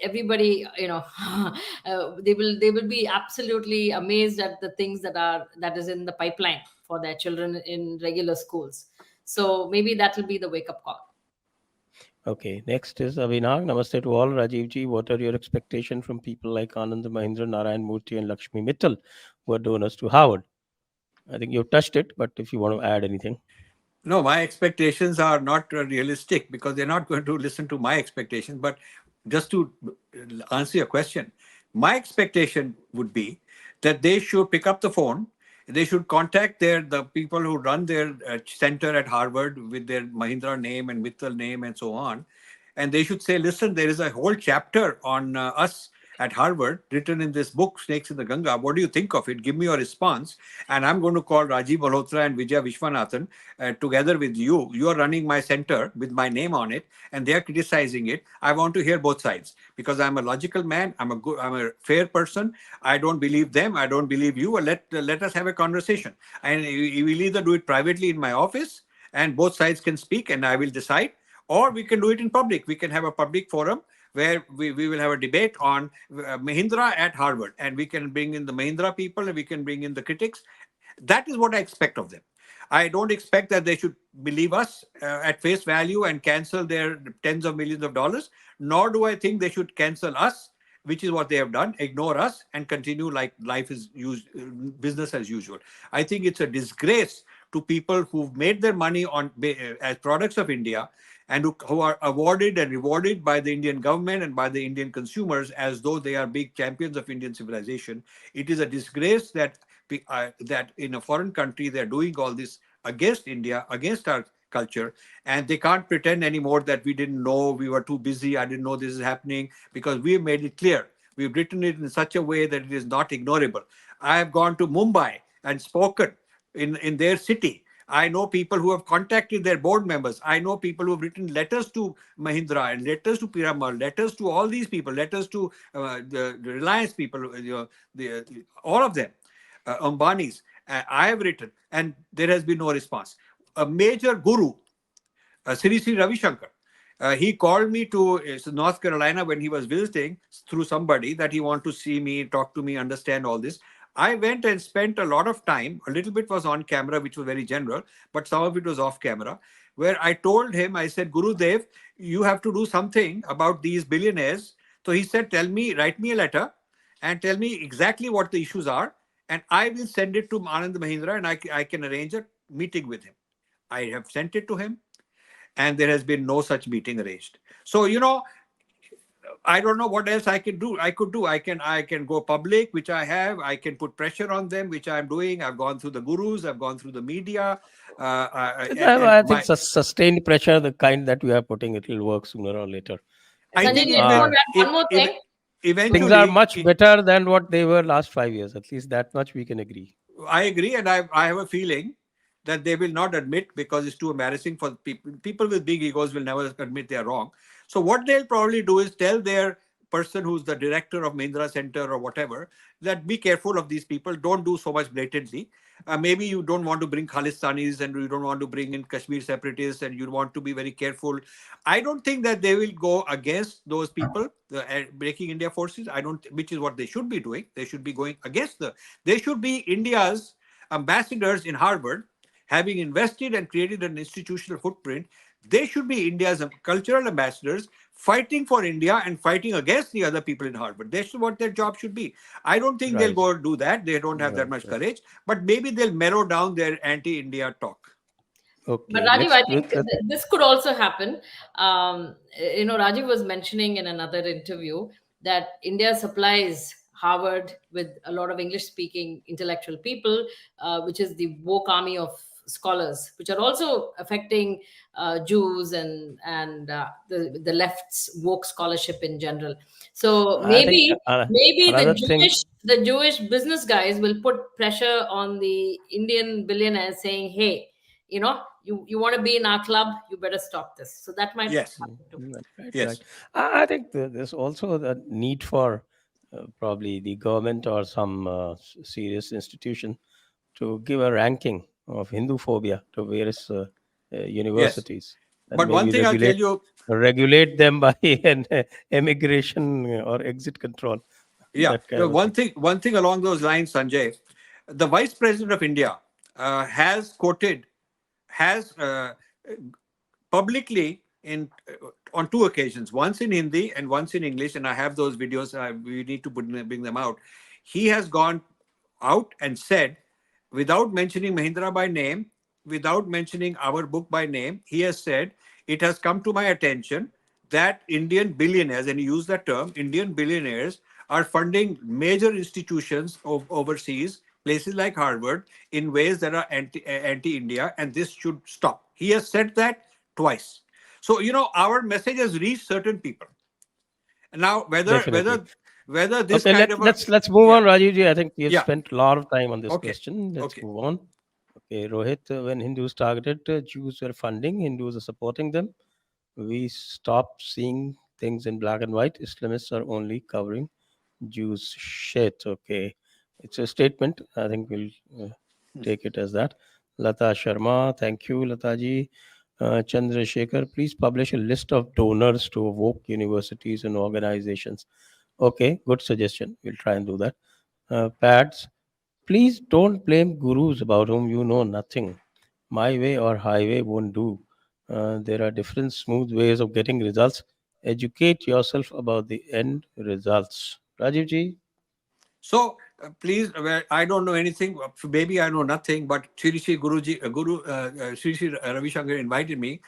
everybody. They will be absolutely amazed at the things that is in the pipeline for their children in regular schools. So maybe that will be the wake up call. Okay, next is Abhinag. Namaste to all. Rajiv ji, what are your expectations from people like Anand Mahindra, Narayan Murthy, and Lakshmi Mittal, who are donors to Harvard? I think you've touched it, but if you want to add anything. No, my expectations are not realistic, because they're not going to listen to my expectations. But just to answer your question, my expectation would be that they should pick up the phone. They should contact the people who run their center at Harvard with their Mahindra name and Mittal name and so on. And they should say, listen, there is a whole chapter on us at Harvard written in this book, Snakes in the Ganga. What do you think of it? Give me your response. And I'm going to call Rajiv Malhotra and Vijaya Viswanathan together with you. You are running my center with my name on it, and they are criticizing it. I want to hear both sides, because I'm a logical man. I'm a fair person. I don't believe them. I don't believe you. Let us have a conversation. And we will either do it privately in my office, and both sides can speak, and I will decide, or we can do it in public. We can have a public forum where we will have a debate on Mahindra at Harvard, and we can bring in the Mahindra people and we can bring in the critics. That is what I expect of them. I don't expect that they should believe us at face value and cancel their tens of millions of dollars, nor do I think they should cancel us, which is what they have done, ignore us and continue like life is business as usual. I think it's a disgrace to people who've made their money on as products of India, and who are awarded and rewarded by the Indian government and by the Indian consumers as though they are big champions of Indian civilization. It is a disgrace that that in a foreign country they're doing all this against India, against our culture, and they can't pretend anymore that we didn't know, we were too busy, I didn't know this is happening, because we've made it clear. We've written it in such a way that it is not ignorable. I have gone to Mumbai and spoken in their city. I know people who have contacted their board members. I know people who have written letters to Mahindra and letters to Piramal, letters to all these people, letters to the Reliance people, all of them, Ambani's. I have written, and there has been no response. A major guru, Sri Ravi Shankar, he called me to North Carolina when he was visiting through somebody that he wanted to see me, talk to me, understand all this. I went and spent a lot of time. A little bit was on camera, which was very general, but some of it was off camera, where I told him, I said, Guru Dev, you have to do something about these billionaires. So he said, tell me, write me a letter and tell me exactly what the issues are, and I will send it to Anand Mahindra, and I can arrange a meeting with him. I have sent it to him, and there has been no such meeting arranged. So, I don't know what else I could do. I can go public, which I have. I can put pressure on them, which I'm doing. I've gone through the gurus. I've gone through the media. I think sustained pressure, the kind that we are putting, it will work sooner or later. I think one more thing. Eventually, things are much better than what they were last 5 years. At least that much we can agree. I agree, and I have a feeling that they will not admit, because it's too embarrassing for people. People with big egos will never admit they are wrong. So what they'll probably do is tell their person who's the director of Mahindra Center or whatever, that be careful of these people. Don't do so much blatantly. Maybe you don't want to bring Khalistanis, and you don't want to bring in Kashmir separatists, and you want to be very careful. I don't think that they will go against those people, the Breaking India forces. I don't, which is what they should be doing. They should be going against they should be India's ambassadors in Harvard, having invested and created an institutional footprint. They should be India's cultural ambassadors, fighting for India and fighting against the other people in Harvard. That's what their job should be. I don't think they'll go do that. They don't have that much courage. But maybe they'll mellow down their anti-India talk. Okay. But Rajiv, I think this could also happen. Rajiv was mentioning in another interview that India supplies Harvard with a lot of English-speaking intellectual people, which is the woke army of scholars, which are also affecting Jews and the left's woke scholarship in general. So maybe the Jewish business guys will put pressure on the Indian billionaires, saying, "Hey, you want to be in our club, you better stop this." So that might happen too. Right. I think there's also the need for probably the government or some serious institution to give a ranking of Hindu phobia to various universities. But one thing I'll tell you, regulate them by an immigration or exit control. Yeah, one thing along those lines, Sanjay, the Vice President of India has publicly on two occasions, once in Hindi and once in English, and I have those videos. We need to bring them out. He has gone out and said, without mentioning Mahindra by name, without mentioning our book by name, he has said, it has come to my attention that Indian billionaires, and he used that term, Indian billionaires are funding major institutions overseas, places like Harvard, in ways that are anti-India, and this should stop. He has said that twice. So, our message has reached certain people. Now, whether this kind of let's move on, Rajivji. I think we have spent a lot of time on this question. Let's move on. Okay, Rohit, when Hindus targeted Jews were funding, Hindus are supporting them. We stop seeing things in black and white. Islamists are only covering Jews' shit. Okay, it's a statement. I think we'll take it as that. Lata Sharma, thank you, Lataji. Chandrasekhar, please publish a list of donors to woke universities and organizations. Okay, good suggestion. We'll try and do that. Pads, please don't blame gurus about whom you know nothing. My way or highway won't do. There are different smooth ways of getting results. Educate yourself about the end results. Rajiv ji? So please, I don't know anything. Maybe I know nothing. But Shri Shri Guruji, Shri Shri Ravi Shankar invited me.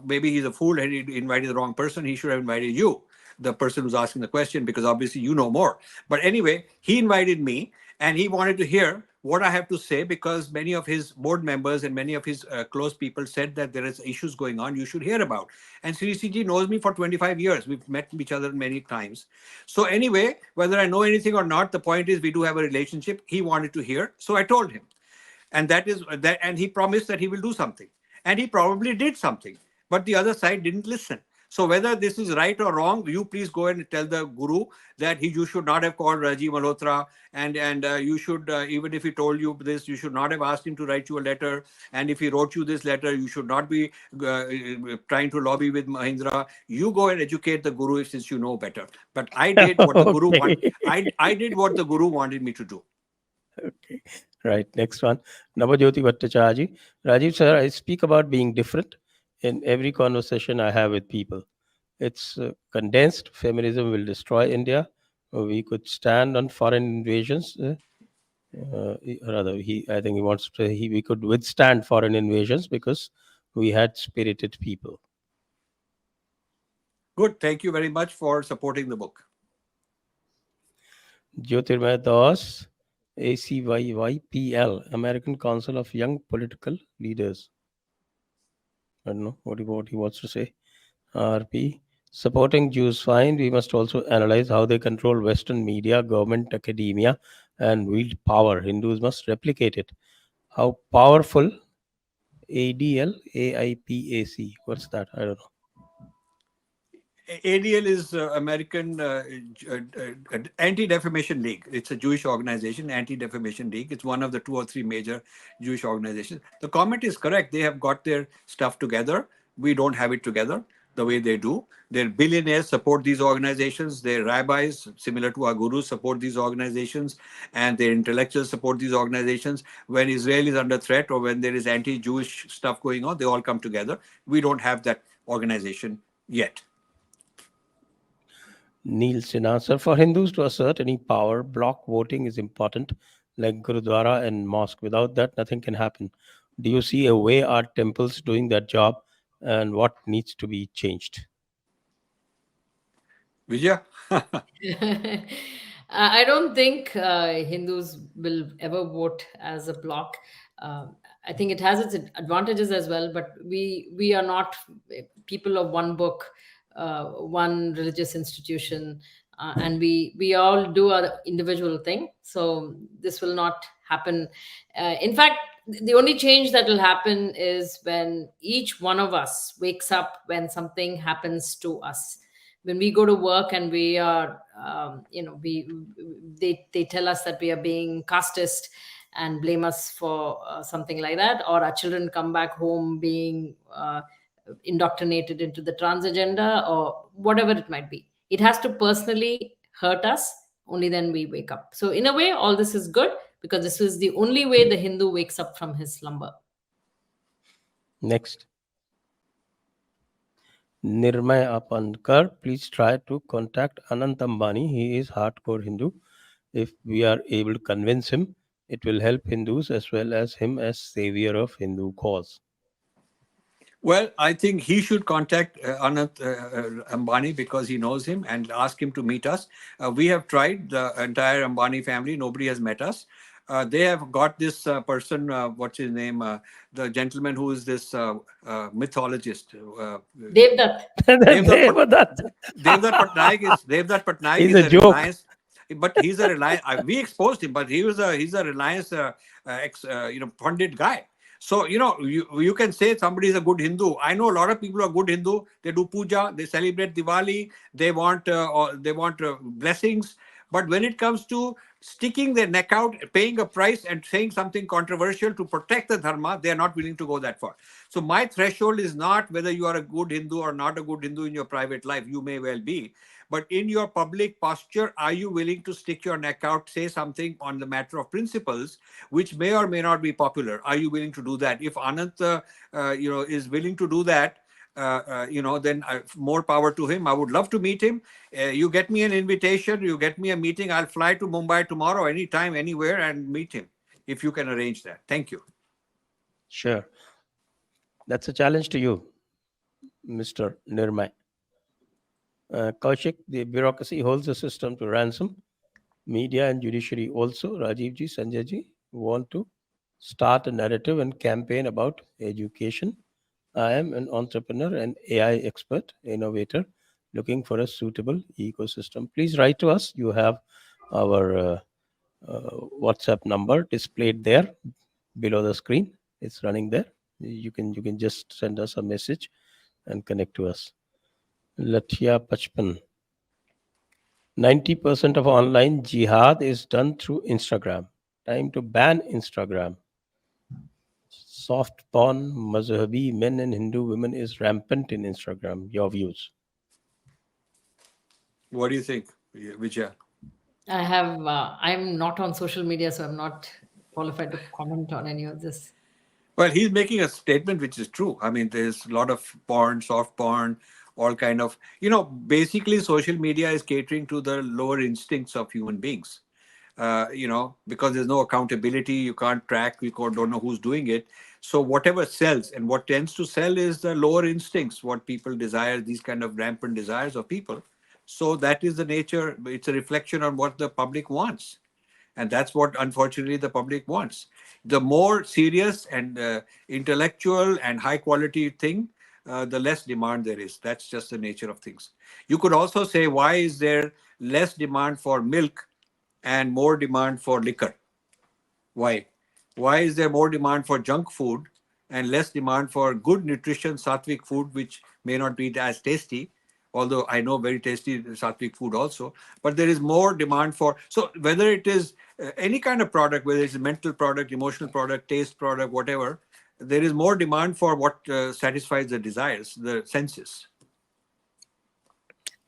Maybe he's a fool and he invited the wrong person. He should have invited you, the person who's asking the question, because obviously you know more. But anyway, he invited me and he wanted to hear what I have to say, because many of his board members and many of his close people said that there is issues going on you should hear about. And Sri Ji knows me for 25 years. We've met each other many times. So anyway, whether I know anything or not, the point is we do have a relationship. He wanted to hear, so I told him. And that is that, and he promised that he will do something. And he probably did something, but the other side didn't listen. So whether this is right or wrong, you please go and tell the guru that you should not have called Rajiv Malhotra, and you should, even if he told you this, you should not have asked him to write you a letter. And if he wrote you this letter, you should not be trying to lobby with Mahindra. You go and educate the guru since you know better. But I did what the guru wanted. I did what the guru wanted me to do. Okay. Right. Next one. Navajyoti Bhattacharya. Rajiv sir, I speak about being different in every conversation I have with people. It's condensed. Feminism will destroy India. We could stand on foreign invasions. I think he wants to say we could withstand foreign invasions because we had spirited people. Good. Thank you very much for supporting the book. Jyotirmay Das, ACYYPL, American Council of Young Political Leaders. I don't know what he wants to say. RP, supporting Jews fine. We must also analyze how they control Western media, government, academia, and wield power. Hindus must replicate it. How powerful? ADL, AIPAC. What's that? I don't know. ADL is American Anti-Defamation League. It's a Jewish organization, Anti-Defamation League. It's one of the 2 or 3 major Jewish organizations. The comment is correct. They have got their stuff together. We don't have it together the way they do. Their billionaires support these organizations. Their rabbis, similar to our gurus, support these organizations. And their intellectuals support these organizations. When Israel is under threat or when there is anti-Jewish stuff going on, they all come together. We don't have that organization yet. Neil Sinha, sir, for Hindus to assert any power, block voting is important, like Gurudwara and mosque. Without that, nothing can happen. Do you see a way our temples doing that job, and what needs to be changed? Vijaya? I don't think Hindus will ever vote as a bloc. I think it has its advantages as well, but we are not people of one book, one religious institution, and we all do our individual thing. So this will not happen. In fact, the only change that will happen is when each one of us wakes up when something happens to us. When we go to work and we are they tell us that we are being casteist and blame us for something like that, or our children come back home being indoctrinated into the trans agenda or whatever it might be, it has to personally hurt us. Only then we wake up. So in a way, all this is good, because this is the only way the Hindu wakes up from his slumber. Next. Nirmay Apankar, please try to contact Anant Ambani. He is hardcore Hindu. If we are able to convince him, it will help Hindus as well as him as savior of Hindu cause. Well, I think he should contact Anant Ambani because he knows him and ask him to meet us. We have tried, the entire Ambani family. Nobody has met us. They have got this person, what's his name? The gentleman who is this mythologist. Devdutt. Devdutt Patnaik He's is a a joke. Reliance, but he's a Reliance. We exposed him, but he's a Reliance funded guy. So, you can say somebody is a good Hindu. I know a lot of people are good Hindu. They do puja, they celebrate Diwali, they want blessings. But when it comes to sticking their neck out, paying a price and saying something controversial to protect the dharma, they are not willing to go that far. So my threshold is not whether you are a good Hindu or not a good Hindu in your private life. You may well be. But in your public posture, are you willing to stick your neck out, say something on the matter of principles, which may or may not be popular? Are you willing to do that? If Anant, is willing to do that, then more power to him. I would love to meet him. You get me an invitation, you get me a meeting. I'll fly to Mumbai tomorrow, anytime, anywhere, and meet him, if you can arrange that. Thank you. Sure. That's a challenge to you, Mr. Nirmay. Kaushik, the bureaucracy holds the system to ransom. Media and judiciary also, Rajiv ji, Sanjay ji, want to start a narrative and campaign about education. I am an entrepreneur and AI expert, innovator, looking for a suitable ecosystem. Please write to us. You have our WhatsApp number displayed there below the screen. It's running there. You can just send us a message and connect to us. Lathia Pachpan. 90% of online jihad is done through Instagram. Time to ban Instagram. Soft porn, mazhabi men and Hindu women is rampant in Instagram. Your views? What do you think, Vijaya? I'm not on social media, so I'm not qualified to comment on any of this. Well, he's making a statement which is true. I mean, there's a lot of porn, soft porn, all kind of, basically social media is catering to the lower instincts of human beings. Because there's no accountability, you can't track, you don't know who's doing it. So whatever sells, and what tends to sell is the lower instincts, what people desire, these kind of rampant desires of people. So that is the nature. It's a reflection on what the public wants. And that's what, unfortunately, the public wants. The more serious and intellectual and high quality thing, the less demand there is. That's just the nature of things. You could also say, why is there less demand for milk and more demand for liquor? Why? Why is there more demand for junk food and less demand for good nutrition, sattvic food, which may not be as tasty? Although I know very tasty sattvic food also, but there is more demand for, so whether it is any kind of product, whether it's a mental product, emotional product, taste product, whatever, there is more demand for what satisfies the desires, the senses.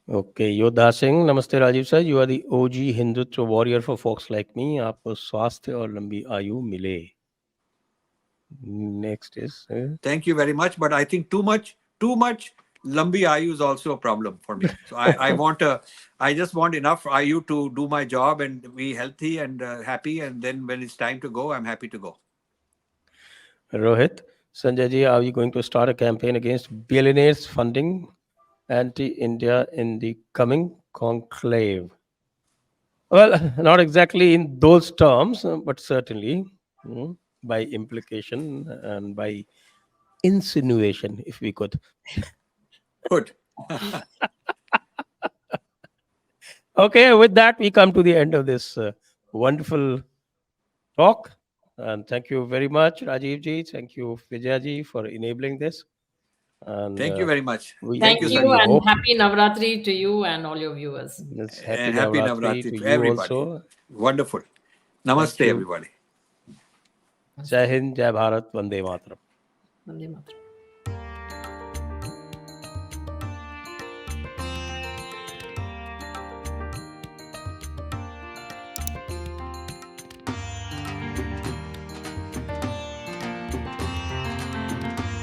Okay, Yodha Singh, Namaste Rajiv sir. You are the OG Hindutva warrior for folks like me. आपको स्वास्थ्य और लंबी आयु मिले. Next is. Thank you very much, but I think too much lambi ayu is also a problem for me. So I just want enough ayu to do my job and be healthy and happy, and then when it's time to go, I'm happy to go. Rohit, Sanjay ji, are you going to start a campaign against billionaires funding anti-India in the coming conclave? Well, not exactly in those terms, but certainly by implication and by insinuation, if we could. Good. Okay, with that, we come to the end of this wonderful talk. And thank you very much, Rajiv ji. Thank you, Vijaya ji, for enabling this. And thank you very much. Thank you, Sanjay. and happy Navratri to you and all your viewers. Happy Navratri to you everybody. Also. Wonderful. Namaste, everybody. Jai Hind, Jai Bharat, Vande Mataram. Vande Mataram.